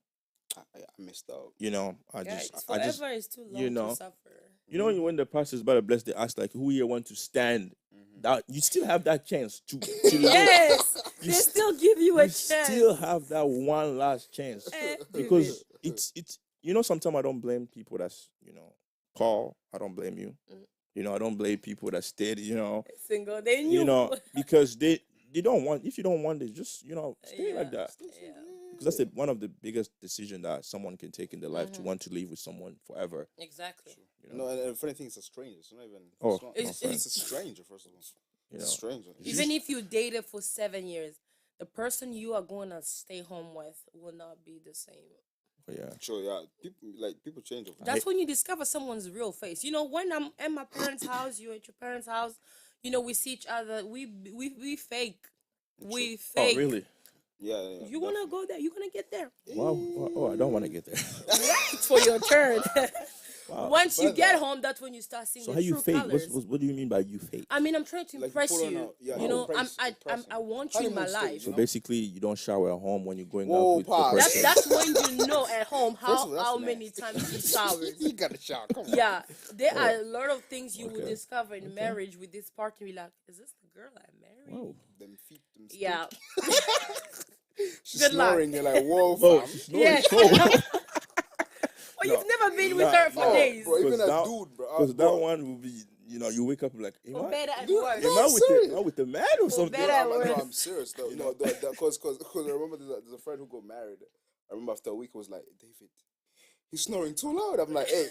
I missed out. you know. Guys, forever is too long you know, to suffer. You know, when the pastor is about to bless, they ask like, "Who here want to stand?" That you still have that chance to live. Yes, they still give you a You chance. still have that one last chance because it's sometimes I don't blame people that's Paul. I don't blame you. I don't blame people that stayed. Single, they knew. Because they don't want. If you don't want it, just stay like Yeah. that. Because that's one of the biggest decisions that someone can take in their life to want to live with someone forever. Exactly. No, and the funny thing is, a stranger. It's not even. Oh, it's a stranger. First of all, it's a stranger. Even if you dated for 7 years, the person you are going to stay home with will not be the same. Yeah. Sure, yeah. People change. Over That's when you discover someone's real face. When I'm at my parents' house, you're at your parents' house. We see each other. We fake. We fake. Oh, really? Yeah. You wanna go there? You're gonna get there. Wow. Oh, I don't want to get there. It's for your turn. Wow. Once you get home, that's when you start seeing So the how you true fake? colors. What do you mean by you fake? I mean, I'm trying to Like, impress put on you. a- yeah, I impressing. want you in my Honeymoon stage, life. So know? basically, you don't shower at home when you're going Whoa, out with the pause. person. That's when you know at home First of all, that's how many nasty. times you showered. You gotta shower. Come on. Yeah, there are a lot of things you will Okay. discover in marriage with this partner. You're like, is this the girl I married? Whoa. Them feet. Them stink. Yeah. She's Good luck. snoring. You're like, whoa, Whoa, fam. she's Yes. snoring. Well, you've never been with Nah, her for nah, days. Bro, even a that- dude, bro. Because that bro, one will be, you wake up like, am For I, better and Dude, worse. no. am I serious. with the man or something? better I'm, and no, worse. I'm serious though. Because I remember there's a friend who got married. I remember after a week, he was like, David, he's snoring too loud. I'm like, hey.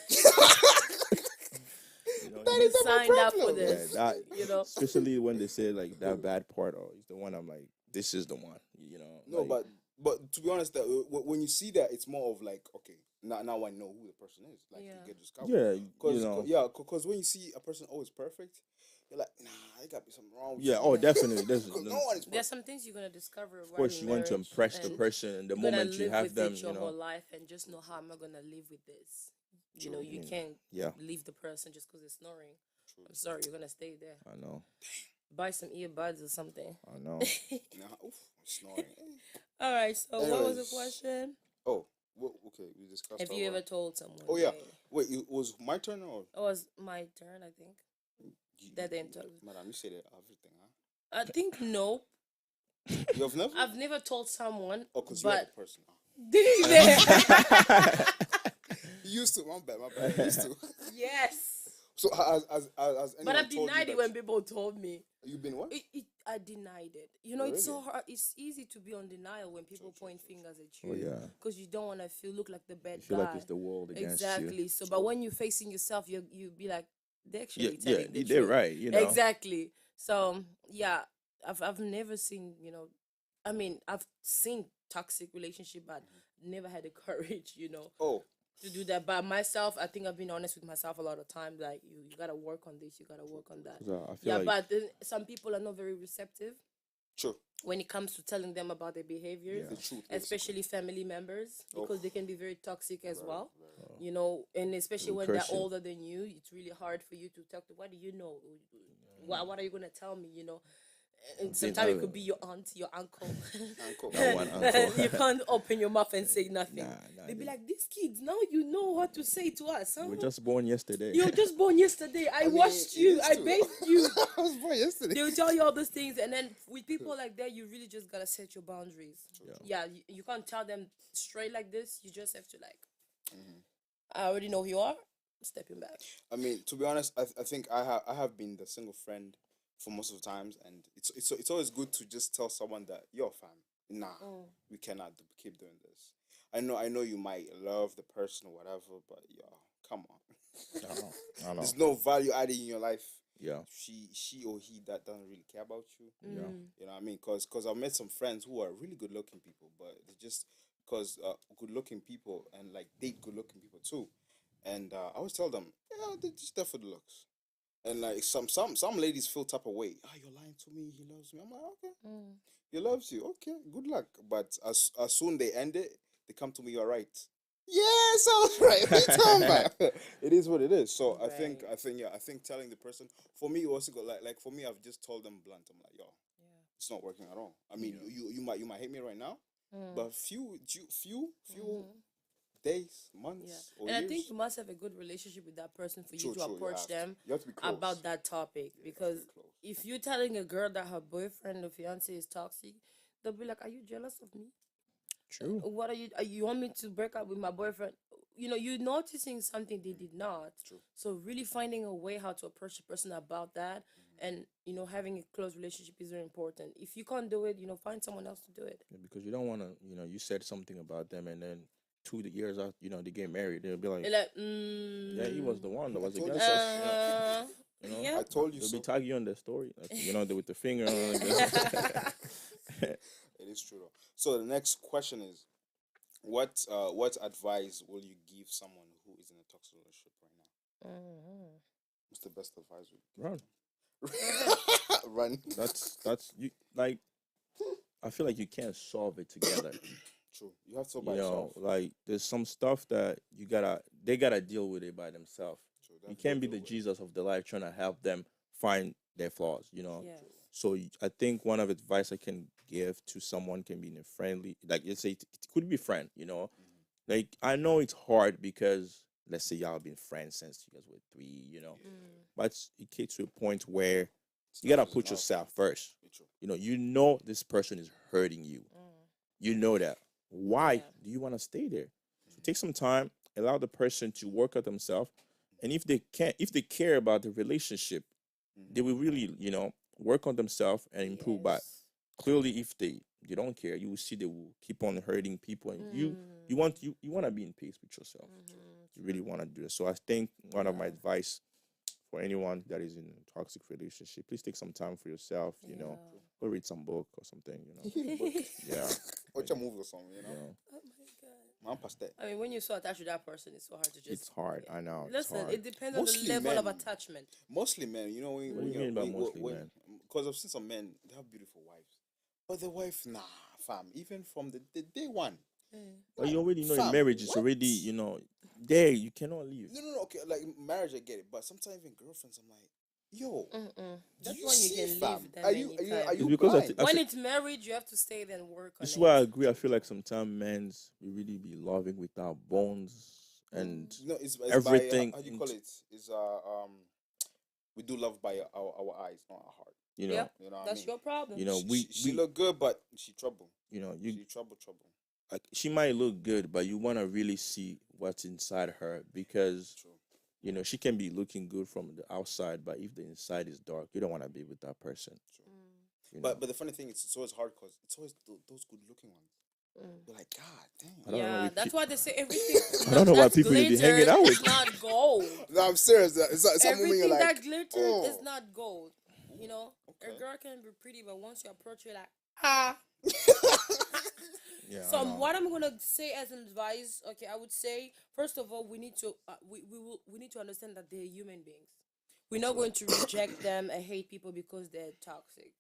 That You is not my signed up for problem. Yeah, this. that, Especially especially when they say like that bad part, is the one I'm like, this is the one, No, like, but to be honest, when you see that, it's more of like, okay, now I know who the person is. Like Yeah. you get discovered. yeah, Because when you see a person always perfect, you're like, nah, there got to be something wrong. With yeah, you. oh, definitely. There's, 'Cause no one is There's perfect. some things you're gonna discover. of course, you want to impress the person, and the You're gonna moment you live have with them, it your whole life and just know how am I gonna live with this. You can't Yeah. leave the person just because it's snoring. I'm sorry, you're gonna stay there. I know, Buy some earbuds or something. I know. Nah, oof, snoring. All right. So what was the Anyways. question? Oh, okay, we discussed. Have you our- ever told someone? Oh yeah. hey, Wait, it was my turn or? it was my turn. I think. That didn't tell. Madam, you said everything, huh? I think no. You have never? I've never told someone. Oh, because you are but the person. did they? You used to. My bad. You used to. Yes. So has But anyone I've told you denied that it when people told me. you've been what? I denied it. Oh, It's so really? hard. It's easy to be on denial when people point fingers at you. Oh, yeah. Because you don't want to look like the bad You feel guy. like it's the world against Exactly. you. So, but when you're facing yourself, you be like, they're Yeah, actually yeah, telling the they're truth. right. Exactly. So yeah, I've never seen, I mean, I've seen toxic relationship, but never had the courage, Oh, to do that by myself. I think I've been honest with myself a lot of times. Like you gotta work on this, you gotta work on that. 'Cause I feel Yeah, like, but then some people are not very receptive true. when it comes to telling them about their behaviors, The truth. basically. especially family members, because they can be very toxic as well. Right. And especially Will when curse they're you. older than you, it's really hard for you to talk to. What do you know? What are you gonna tell me? And sometimes it could be your aunt, your uncle. Uncle. That one uncle. You can't open your mouth and say nothing. Nah, They'd be like, these kids, now you know what to say to us. Huh? you were just born yesterday. You were just born yesterday. I mean, washed it you. is I too. bathed you. I was born yesterday. They'll tell you all those things. And then with people like that, you really just got to set your boundaries. Yeah, you can't tell them straight like this. You just have to I already know who you are. Stepping back. I mean, to be honest, I think I have been the single friend for most of the times, and it's always good to just tell someone that, yo, fam, nah, we cannot keep doing this. I know you might love the person or whatever, but yo, come on. I know. There's no value adding in your life. Yeah. She or he that doesn't really care about you. Yeah. You know what I mean? Because I've met some friends who are really good looking people, but they just because good looking people and like date good looking people too. And I always tell them, yeah, they're just there for the looks. And like some ladies feel type of way. Oh, you're lying to me. He loves me. I'm like, okay, Mm. he loves you. Okay, good luck. But as soon they end it, they come to me. You're right. Yes, I was right. What are you talking about? It is what it is. So Right. I think telling the person, for me, it also got like for me, I've just told them blunt. I'm like, yo, Yeah. it's not working at all. I mean, Yeah. you might hate me right now, Mm. but few Mhm. days, Yeah. months, or And I think years. you must have a good relationship with that person for you True, to true. You approach have to. them You have to be close. about that topic. Yeah, you have to Because be close. if you're telling a girl that her boyfriend or fiance is toxic, they'll be like, "Are you jealous of me? True. What you want me to break up with my boyfriend?" You know, you're noticing something they did not. True. So really finding a way how to approach the person about that, and having a close relationship is very important. If you can't do it, find someone else to do it. Yeah, because you don't want to, you said something about them, and then 2 years out, they get married. They'll be like, They're like, yeah, he was the one that I was told you against so. us. yeah. I told you They'll be so. tagging you on their story, like, with the finger on like this. It is true though. So the next question is, what advice will you give someone who is in a toxic relationship right now? Mhm. What's the best advice we Run. give? Run. That's you. Like, I feel like you can't solve it together. True. You have to by yourself. Like there's some stuff that they gotta deal with it by themselves. True. They You have to go can't be through the it. Jesus of the life trying to help them find their flaws. Yes. So I think one of advice I can give to someone can be in a friendly, like let's say it could be friend. Like I know it's hard because let's say y'all been friends since you guys were 3, Mm. but it gets to a point where you Enough gotta is put enough. yourself first. Be true. This person is hurting you. Mm. You know that. Why Yeah. do you want to stay there? So take some time, allow the person to work out themselves, and if they care about the relationship, they will really, work on themselves and improve. But Yes. clearly, if they don't care, you will see they will keep on hurting people, and you want to be in peace with yourself. You really want to do it. So I think one of my Yeah. advice for anyone that is in a toxic relationship, please take some time for yourself. Yeah. Go read some book or something. Yeah. Watch a movie or something. Oh my god. Man, past that. I mean, when you're so attached to that person, it's so hard to just. It's hard. I know. It's Listen, hard. it depends on the Mostly level of men. attachment. Mostly men. When, What do when you you're mean by mostly men? because I've seen some men, they have beautiful wives, but the wife, nah, fam. Even from the day one. But you already know in Fam, marriage is what? already, there you cannot leave. No. Okay, like marriage, I get it, but sometimes even girlfriends, I'm like, yo, Mm-mm. do That's you when you see, can fam? leave them Are you anytime. It's you because blind? I When feel, it's marriage, you have to stay there and work on this is it. why I agree. I feel like sometimes men's we really be loving without bones and No, it's everything. by how do you call it? It's we do love by our eyes, not our heart. You know, Yep, You know what I that's mean? your problem. She look good, but she trouble. you She trouble. like she might look good, but you want to really see what's inside her because True. she can be looking good from the outside, but if the inside is dark, you don't want to be with that person. True. Mm, You know, But the funny thing is, it's always hard because it's always those good looking ones. mm. You're like, God I damn. don't know Yeah, if that's why they say everything I don't know why that's people they be hanging glittered out is with. not gold. No, I'm serious. Some women you're Everything like, that glittered is oh, not gold. A okay. girl can be pretty, but once you approach her, like, ah. Yeah, So I know. what I'm gonna say as an advice, okay, I would say first of all we need to we need to understand that they're human beings. We're not going to reject them and hate people because they're toxic.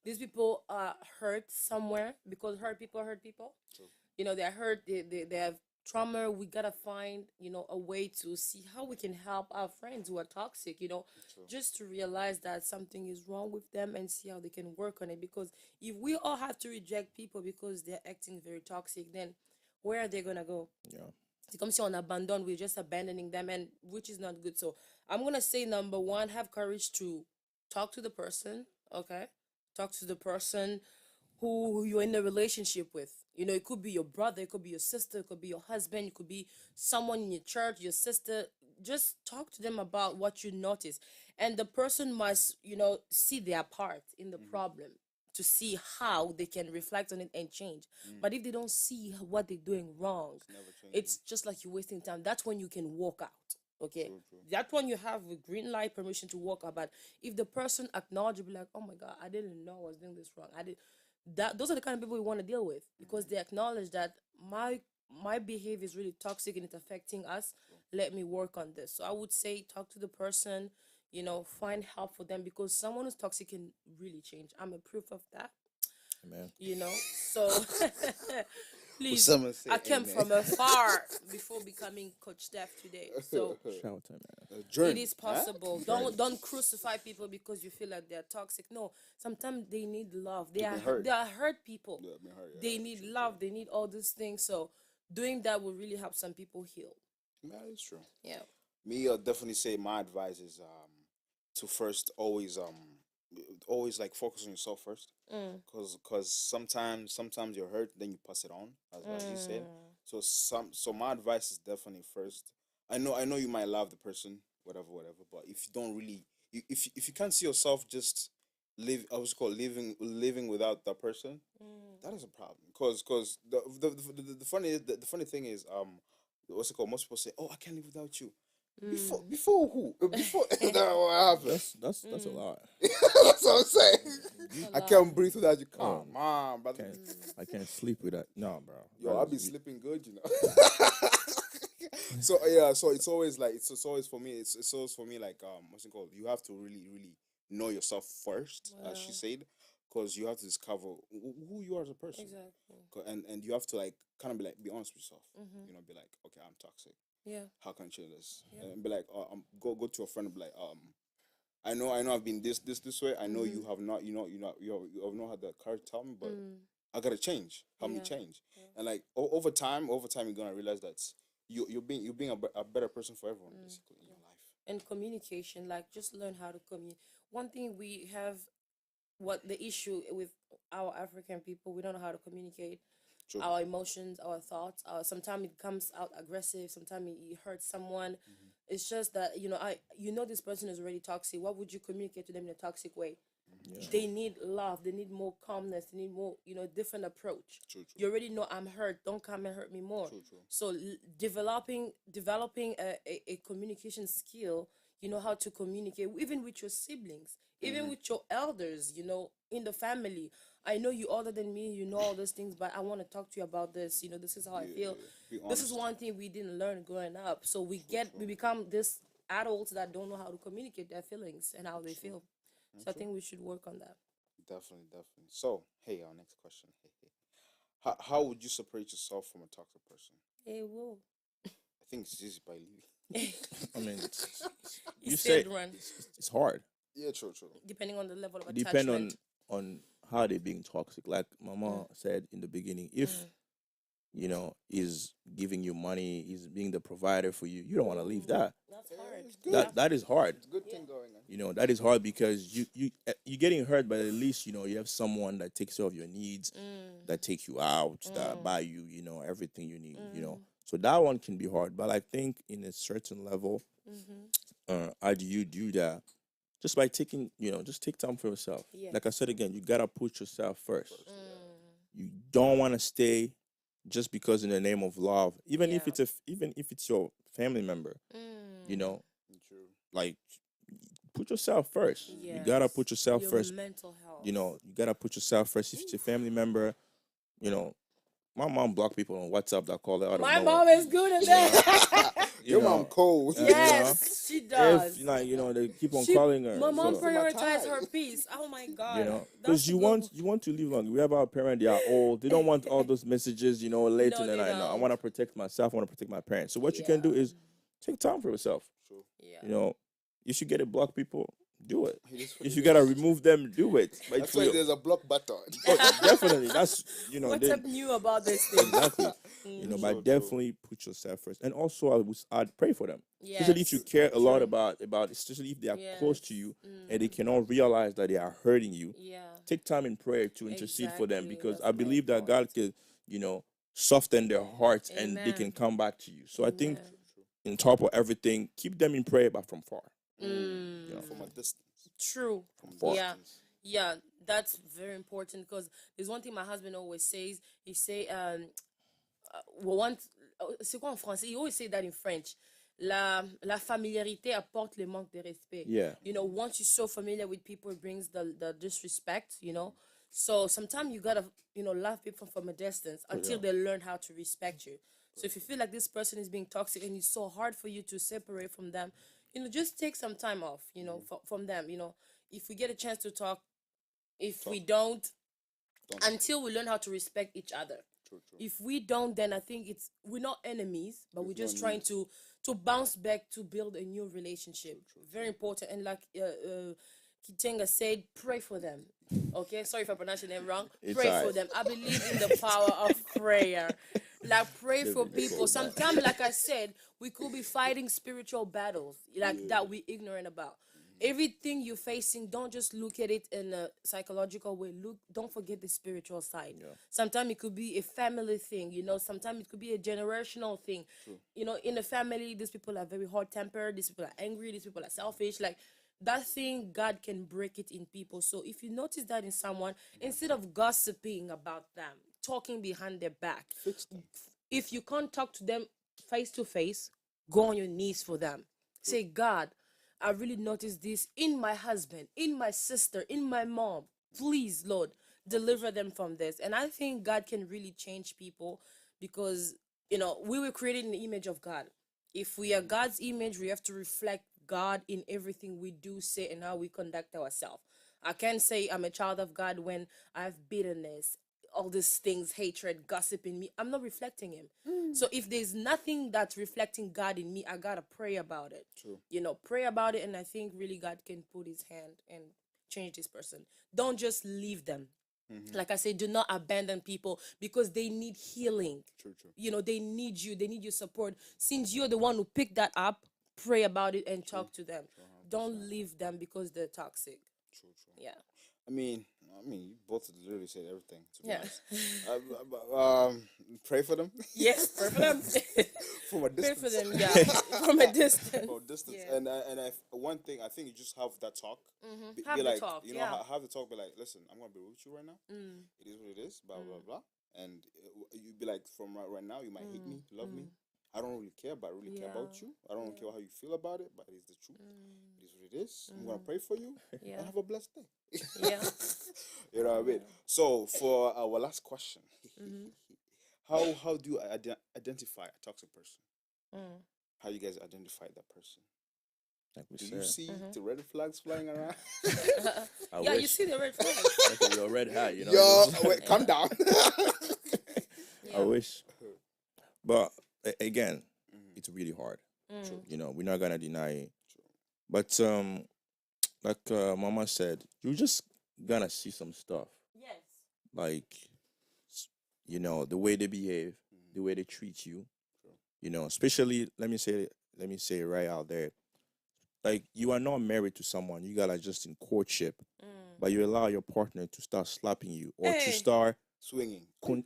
These people are hurt somewhere because hurt people hurt people. True. They're hurt. They have trauma. We gotta find a way to see how we can help our friends who are toxic. True. Just to realize that something is wrong with them and see how they can work on it. Because if we all have to reject people because they're acting very toxic, then where are they gonna go? Yeah. C'est comme si on abandonne, we're just abandoning them, and which is not good. So I'm gonna say number one, have courage to talk to the person. Okay, talk to the person who you're in a relationship with. It could be your brother, it could be your sister, it could be your husband, it could be someone in your church, your sister. Just talk to them about what you notice, and the person must see their part in the problem to see how they can reflect on it and change. But if they don't see what they're doing wrong, Never change. it's just like you're wasting time. That's when you can walk out. Okay, True. that's when you have a green light permission to walk out. But if the person acknowledges, be like, "Oh my God, I didn't know I was doing this wrong. I did." Those are the kind of people we want to deal with because they acknowledge that my behavior is really toxic and it's affecting us. Let me work on this. So I would say talk to the person, find help for them, because someone who's toxic can really change. I'm a proof of that. Amen. So please, someone say I came amen. from afar before becoming Coach Steph today. So Shout out to man. it Journey, is huh? possible. Don't crucify people because you feel like they're toxic. No, sometimes they need love. They've been hurt. They are hurt people. Yeah, I mean, hurt, They yeah, need true, love. They need all these things. So doing that will really help some people heal. Yeah, it's true. Yeah. Me, I'll definitely say my advice is to first always like focus on yourself first, Mm. because sometimes you're hurt, then you pass it on, as you said. Mm. So my advice is definitely first. I know you might love the person, whatever, but if you don't really, if you can't see yourself just live, I was called living without that person, Mm. that is a problem. Because the funny thing is, what's it called? Most people say, "Oh, I can't live without you." Mm. Before who? Before that what happened? That's a Mm. lot. That's what I'm saying. A I lot. can't breathe without you. Come Oh, on, brother. I can't sleep with that. No, bro. Yo, That I've been is- sleeping good, you know. So yeah, so it's always like it's always for me. It's always for me like what's it called? You have to really know yourself first, as she Wow. said, because you have to discover who you are as a person. Exactly. And you have to like kind of be honest with yourself. Mhm. You know, be like, okay, I'm toxic. Yeah. How can I change this? Yeah. And be like, go to a friend and be like, I know I've been this way. I know you have not, you have not had the courage to tell me, but Mm. I gotta change. Help me Yeah. change. Yeah. And like over time, you're gonna realize that you're being a better person for everyone basically in your life. And communication, like just learn how to communicate. One thing we have, what the issue with our African people, we don't know how to communicate True. our emotions, our thoughts. Sometimes it comes out aggressive. Sometimes it hurts someone. It's just that this person is already toxic. What would you communicate to them in a toxic way? Yeah. They need love. They need more calmness. They need more, different approach. True. You already know I'm hurt. Don't come and hurt me more. True. So developing a communication skill, how to communicate even with your siblings, even with your elders, in the family. I know you older than me, you know all those things, but I want to talk to you about this. This is how I feel. Be This is honest. one thing we didn't learn growing up. So we become this adults that don't know how to communicate their feelings and how they feel. So I think we should work on that. Definitely. So, hey, our next question. Hey. How would you separate yourself from a toxic person? Hey, whoa. I think it's easy by leaving. I mean, You you said say run, it's hard. Yeah, true. depending on the level of It depend attachment. on how they being toxic. Like Mama said in the beginning, if is giving you money, is being the provider for you, you don't want to leave that. That's hard. It's good. That is hard. Good thing going on. That is hard because you're getting hurt, but at least you have someone that takes care of your needs, that take you out, that buy you everything you need. So that one can be hard, but I think in a certain level, how do you do that? Just by taking just take time for yourself. Yes. Like I said again, you gotta put yourself first. You don't want to stay just because in the name of love, even if Yeah. it's your family member, Mm. True. like put yourself first. You gotta Yes. put yourself Your first. mental health. You gotta put yourself first. If it's a family member, my mom blocked people on WhatsApp that call her out of My nowhere. mom is good at that. Your You mom know, cold. Yes, she does. If they keep on She- calling her. My mom so, prioritized her peace. Oh my god. because That's you a good want to live long. We have our parents; they are old. They don't want all those messages, late No, in the they night. No, I don't. want to protect myself. I want to protect my parents. So what you can do is take time for yourself. True. Yeah. If you get to block people, do it. It is what If it you gotta is. remove them, do it. But That's for why your- there's a block button. oh, definitely, that's What's they- up new about this thing? exactly. True, But true. definitely put yourself first, and also I'd pray for them. Especially if you Yes. care a lot True. about, especially if they are close to Yes. you and they cannot realize that they are hurting you. Yeah. Take time in prayer to intercede for them, Exactly. because That's I very believe that God can, soften their hearts and they can Amen. come back to you. So I think Amen. in top of everything, keep them in prayer, but from far. From a distance. True. From Far. Yeah. distance. Yeah, that's very important, because there's one thing my husband always says. He say, c'est quoi en français? He always say that in French. La familiarité apporte le manque de respect. Yeah. Once you're so familiar with people, it brings the disrespect, So sometimes you gotta, love people from a distance until they learn how to respect you. So if you feel like this person is being toxic and it's so hard for you to separate from them, just take some time off, from them, if we get a chance to talk, if we Talk. don't, Don't until we learn how to respect each other. true, true. If we don't, then I think we're not enemies, but we're There's no just trying need. to bounce back to build a new relationship. Very important. And like Kitenga said, pray for them. Okay, sorry if I pronounced your name wrong. It's Pray for alright. them. I believe in the power of prayer. Like pray for Definitely people. say that. Sometimes, like I said, we could be fighting spiritual battles like that we ignorant about. Everything you're facing, don't just look at it in a psychological way. Don't forget the spiritual side. Yeah. Sometimes it could be a family thing, sometimes it could be a generational thing. In a family, these people are very hot tempered, these people are angry, these people are selfish. Like that thing, God can break it in people. So if you notice that in someone, instead of gossiping about them, talking behind their back, Fix them. if you can't talk to them face to face, go on your knees for them. Say, God, I really noticed this in my husband, in my sister, in my mom. Please, Lord, deliver them from this. And I think God can really change people because, we were created in the image of God. If we are God's image, we have to reflect God in everything we do, say, and how we conduct ourselves. I can't say I'm a child of God when I have bitterness, all these things, hatred, gossip in me. I'm not reflecting Him. So if there's nothing that's reflecting God in me, I gotta pray about it. True. Pray about it, and I think really God can put His hand and change this person. Don't just leave them. Like I say, do not abandon people because they need healing. True, true. They need you. They need your support. Since you're the one who picked that up, pray about it and talk to them. Don't leave them because they're toxic. True, true. Yeah. I mean, you both literally said everything. To be Yeah. honest. Pray for them. Yes, pray for them. From a Pray distance. for them, yeah. From a distance. From a distance. Yeah. And one thing, I think you just have that talk. Have Be the like, talk, you know, yeah. have the talk. Be like, listen, I'm gonna be with you right now. It is what it is. Blah blah blah. And you be like, from right now, you might hate me, love me. I don't really care, but I really care about Yeah. you. I don't care how you feel about it, but it's the truth. It is what it is. I'm gonna pray for you. Yeah. And have a blessed day. Yeah. You know what I mean? So for our last question, how do you identify a toxic person? How you guys identify that person? Like we Do you said. see the red flags flying around? I Yeah, you wish. see the red flag. Like your red hat, you know. Yo, wait, calm down. I wish. But again, it's really hard. You know, we're not gonna deny it. But like Mama said, you're just gonna see some stuff. Yes. Like you know, the way they behave, the way they treat you. You know, especially let me say it right out there. Like you are not married to someone, you gotta just in courtship, but you allow your partner to start slapping you or to Hey. start Swinging.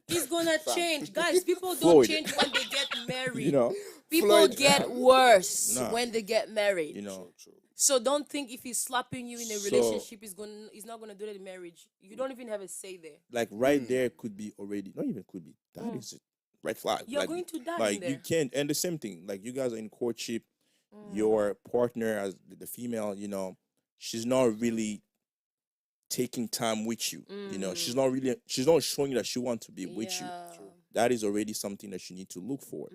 It's gonna change, guys. People don't Floyd. change when they get married. you know, People Floyd. get worse Nah. when they get married. you know. True. So don't think if he's slapping you in a So- relationship, he's not gonna do that in marriage. You don't even have a say there. Like right there could be already not even could be that is a red flag. You're like, going to die in like there. you can't and the same thing, like you guys are in courtship, your partner as the female, you know, she's not really taking time with you. You know, she's not showing that she wants to be with you. That is already something that you need to look for.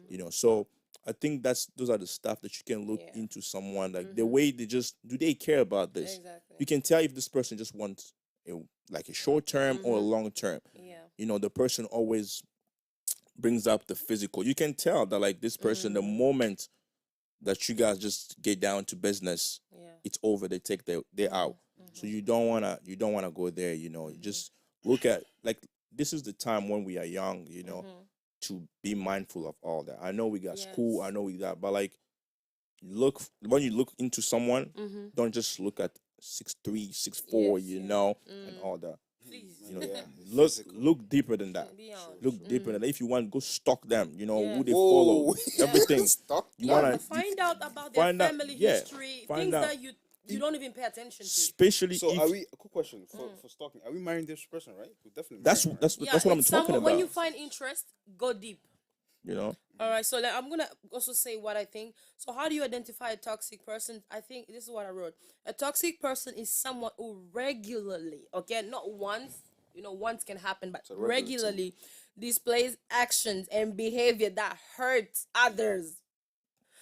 You know, so I think those are the stuff that you can look Yeah. into someone, like the way do they care about this? Exactly. You can tell if this person just wants like a short term or a long term. Yeah. You know, the person always brings up the physical. You can tell that like this person, the moment that you guys just get down to business, Yeah. it's over. They take they're out. So you don't wanna go there. You know, you just look at like this is the time when we are young. You know, to be mindful of all that. I know we got school. I know we got, but like when you look into someone, don't just look at 6'3", 6'4", Yes, you yeah. know, and all that. Please. You know, Yeah. look deeper than that. Beyond. Look deeper than that. If you want, go stalk them. You know who they Whoa. follow, everything. Stop. You Yeah, wanna find out about their find out- family yeah, history, find things out. that you don't even pay attention to. especially So if are we? A quick question for stalking. Are we marrying this person, right? We definitely. that's marrying, that's Yeah, that's what I'm it's talking someone- about. When you find interest, go deep. You know, All right, so like, I'm gonna also say what I think. So how do you identify a toxic person? I think this is what I wrote. A toxic person is someone who regularly, okay, not once, once can happen, but a regular thing. regularly displays actions and behavior that hurts others.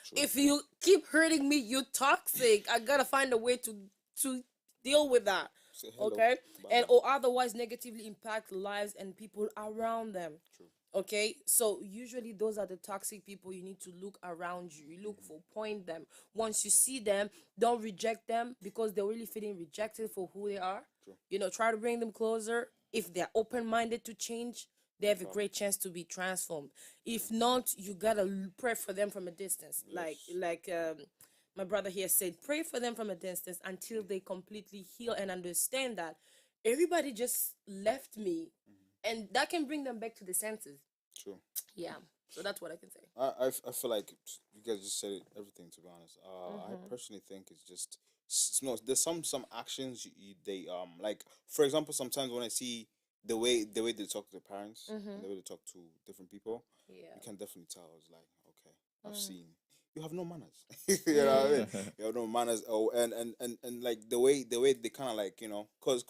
True. If you keep hurting me, you're toxic. I gotta find a way to deal with that. Say hello. Okay, Bye and bye. or otherwise negatively impact lives and people around them. True. Okay, so usually those are the toxic people you need to look around you. You look for, point them. Once you see them, don't reject them because they're really feeling rejected for who they are. True. You know, try to bring them closer. If they're open minded to change, they have a Problem. great chance to be transformed. If not, you gotta pray for them from a distance. Yes. My brother here said, pray for them from a distance until they completely heal and understand that everybody just left me, and that can bring them back to the senses. True. Yeah, so that's what I can say. I feel like you guys just said everything. To be honest, I personally think it's just no. There's some actions they like. For example, sometimes when I see the way they talk to their parents, and the way they talk to different people, Yeah. you can definitely tell. It's like, okay, I've seen you have no manners. You know what I mean? You have no manners. Oh, and like the way they kind of like, cause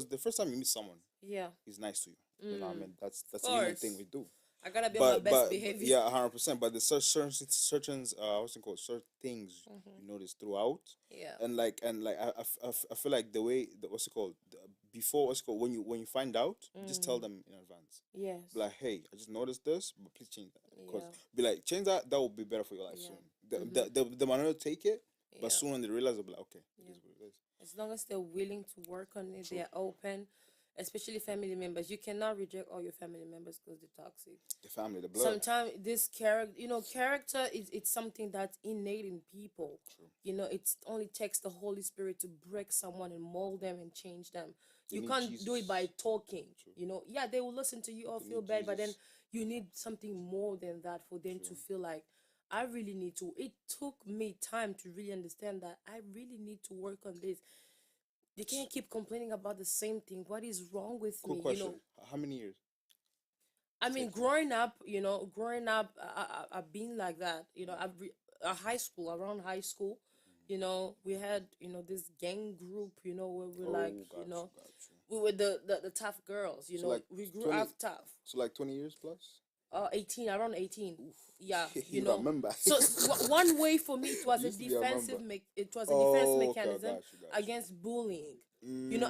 the first time you meet someone, Yeah. he's nice to you. You know what I mean? That's Of the human thing course. we do. I gotta be on my best behavior. Yeah, 100%. But there's certain what's it called, certain things you notice throughout, Yeah. and I feel like the way what's it called, before, what's it called, when you find out, just tell them in advance. Yes. Be like, hey, I just noticed this, but please change that. Because Yeah. be like, change that. That will be better for your life Yeah. soon. They might not take it, Yeah. but soon when they realize, they'll be like, okay, Yeah. this is what it is. As long as they're willing to work on it, True. they're open, especially family members. You cannot reject all your family members because they're toxic. The family, the blood. Sometimes this character is it's something that's innate in people. True. It only takes the Holy Spirit to break someone and mold them and change them. They You need can't do it by Jesus. talking. True. Yeah, they will listen to you or They feel need bad, but then Jesus. you need something more than that for them to True. feel like I really need to. It took me time to really understand that I really need to work on this. They can't keep complaining about the same thing. What is wrong with Cool me? question. How many years? I mean, Take that. growing up, I've been like that. High school, around high school, we had, this gang group, where we're like, Oh, got you. we were the tough girls, So like we grew 20 up tough. So like 20 years plus? 18, around 18. Oof. Yeah, You remember. So one way for me, it was a Used to be a defensive, member. it was a defense Oh, okay, mechanism got you. against bullying.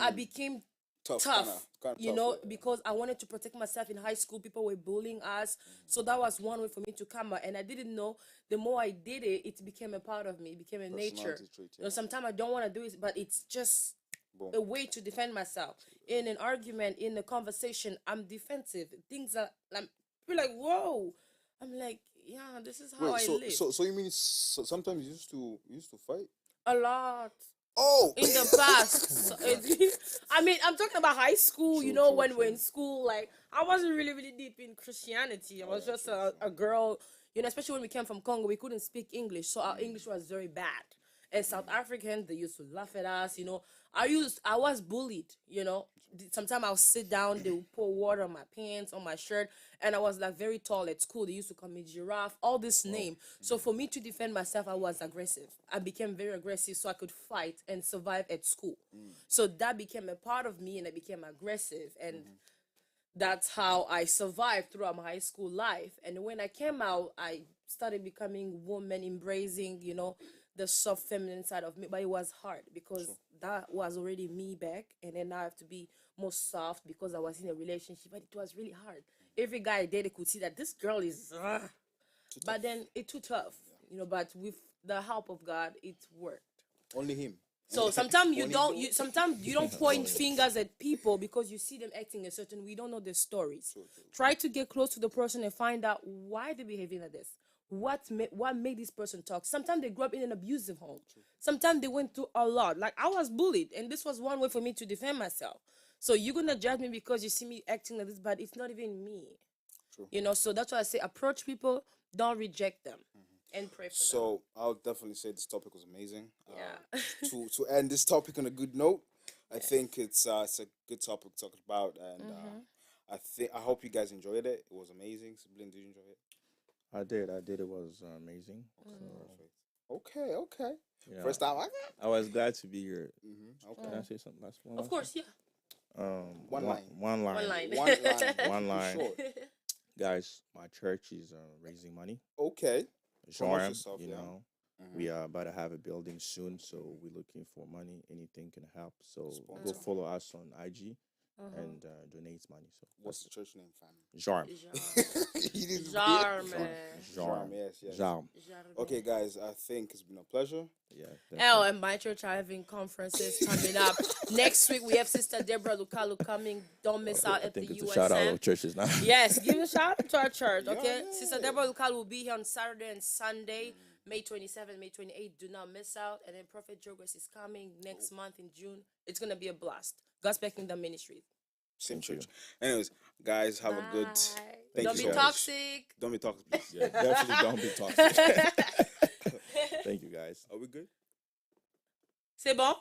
I became Tough, tough, kind of tough. Yeah. because I wanted to protect myself in high school. People were bullying us. So that was one way for me to come out. And I didn't know, the more I did it, it became a part of me. It became a nature. Personality trait, yeah. Sometimes I don't want to do it, but it's just Boom. a way to defend myself. In an argument, in a conversation, I'm defensive. Things are, we're like, whoa. I'm like, yeah, this is how Wait, I live. so you mean sometimes you used to fight? A lot. Oh, In the past. I mean, I'm talking about high school, True, when we're true. in school. Like, I wasn't really, really deep in Christianity. I was yeah, just true, a girl, especially when we came from Congo, we couldn't speak English. So our English was very bad. And South Africans, they used to laugh at us, I was bullied, Sometimes I'll sit down, they would pour water on my pants, on my shirt, and I was like very tall at school. They used to call me Giraffe, all this name. So for me to defend myself, I was aggressive. I became very aggressive so I could fight and survive at school. So that became a part of me, and I became aggressive. And that's how I survived throughout my high school life. And when I came out, I started becoming woman, embracing, the soft feminine side of me. But it was hard because that was already me back. And then now I have to be more soft because I was in a relationship. But it was really hard. Every guy I dated could see that this girl is, but then it's too tough, but with the help of God, it worked. only him. So sometimes you Only don't God. sometimes you don't point fingers at people because you see them acting a certain way. We don't know their stories. True. Try to get close to the person and find out why they're behaving like this. What made this person talk? Sometimes they grew up in an abusive home. Sometimes they went through a lot. Like, I was bullied, and this was one way for me to defend myself. So you're gonna judge me because you see me acting like this, but it's not even me. True. So that's why I say approach people, don't reject them, and pray for them. So I'll definitely say this topic was amazing. Yeah. To end this topic on a good note, I think it's a good topic to talk about, and I hope you guys enjoyed it. It was amazing. Siblin, did you enjoy it? I did. It was amazing. Perfect. Okay. Yeah. First time. I was glad to be here. Okay. Can I say something last one? Of course, yeah. One line. One line. One line. One line. One line. Short. Guys, my church is raising money. Okay. Promote Jarm, yourself, you yeah. know. Mm-hmm. We are about to have a building soon, so we're looking for money. Anything can help. So go Sponsor. follow us on IG Uh-huh. and donate money. So What's that's the church name, fam? it. Jarm. You need to be Jarme. Jarm. Yes, yes. Jarm. Okay, guys, I think it's been a pleasure. Yeah. Oh, Definitely. and my church are having conferences coming up. Next week, we have Sister Deborah Lucalu coming. Don't miss out I at the think it's a shout out USM. of churches now. Yes, give a shout out to our church, Yeah, okay? yeah. Sister Deborah Lucalu will be here on Saturday and Sunday, May 27th, May 28th. Do not miss out. And then Prophet Jogos is coming next month in June. It's going to be a blast. Gospel Kingdom Ministry. Same Thank you. church. Anyways, guys, have a good. Bye. Thank Don't you be so much. toxic. Don't be toxic, please. Yeah, definitely don't be toxic. Thank you, guys. Are we good? C'est bon?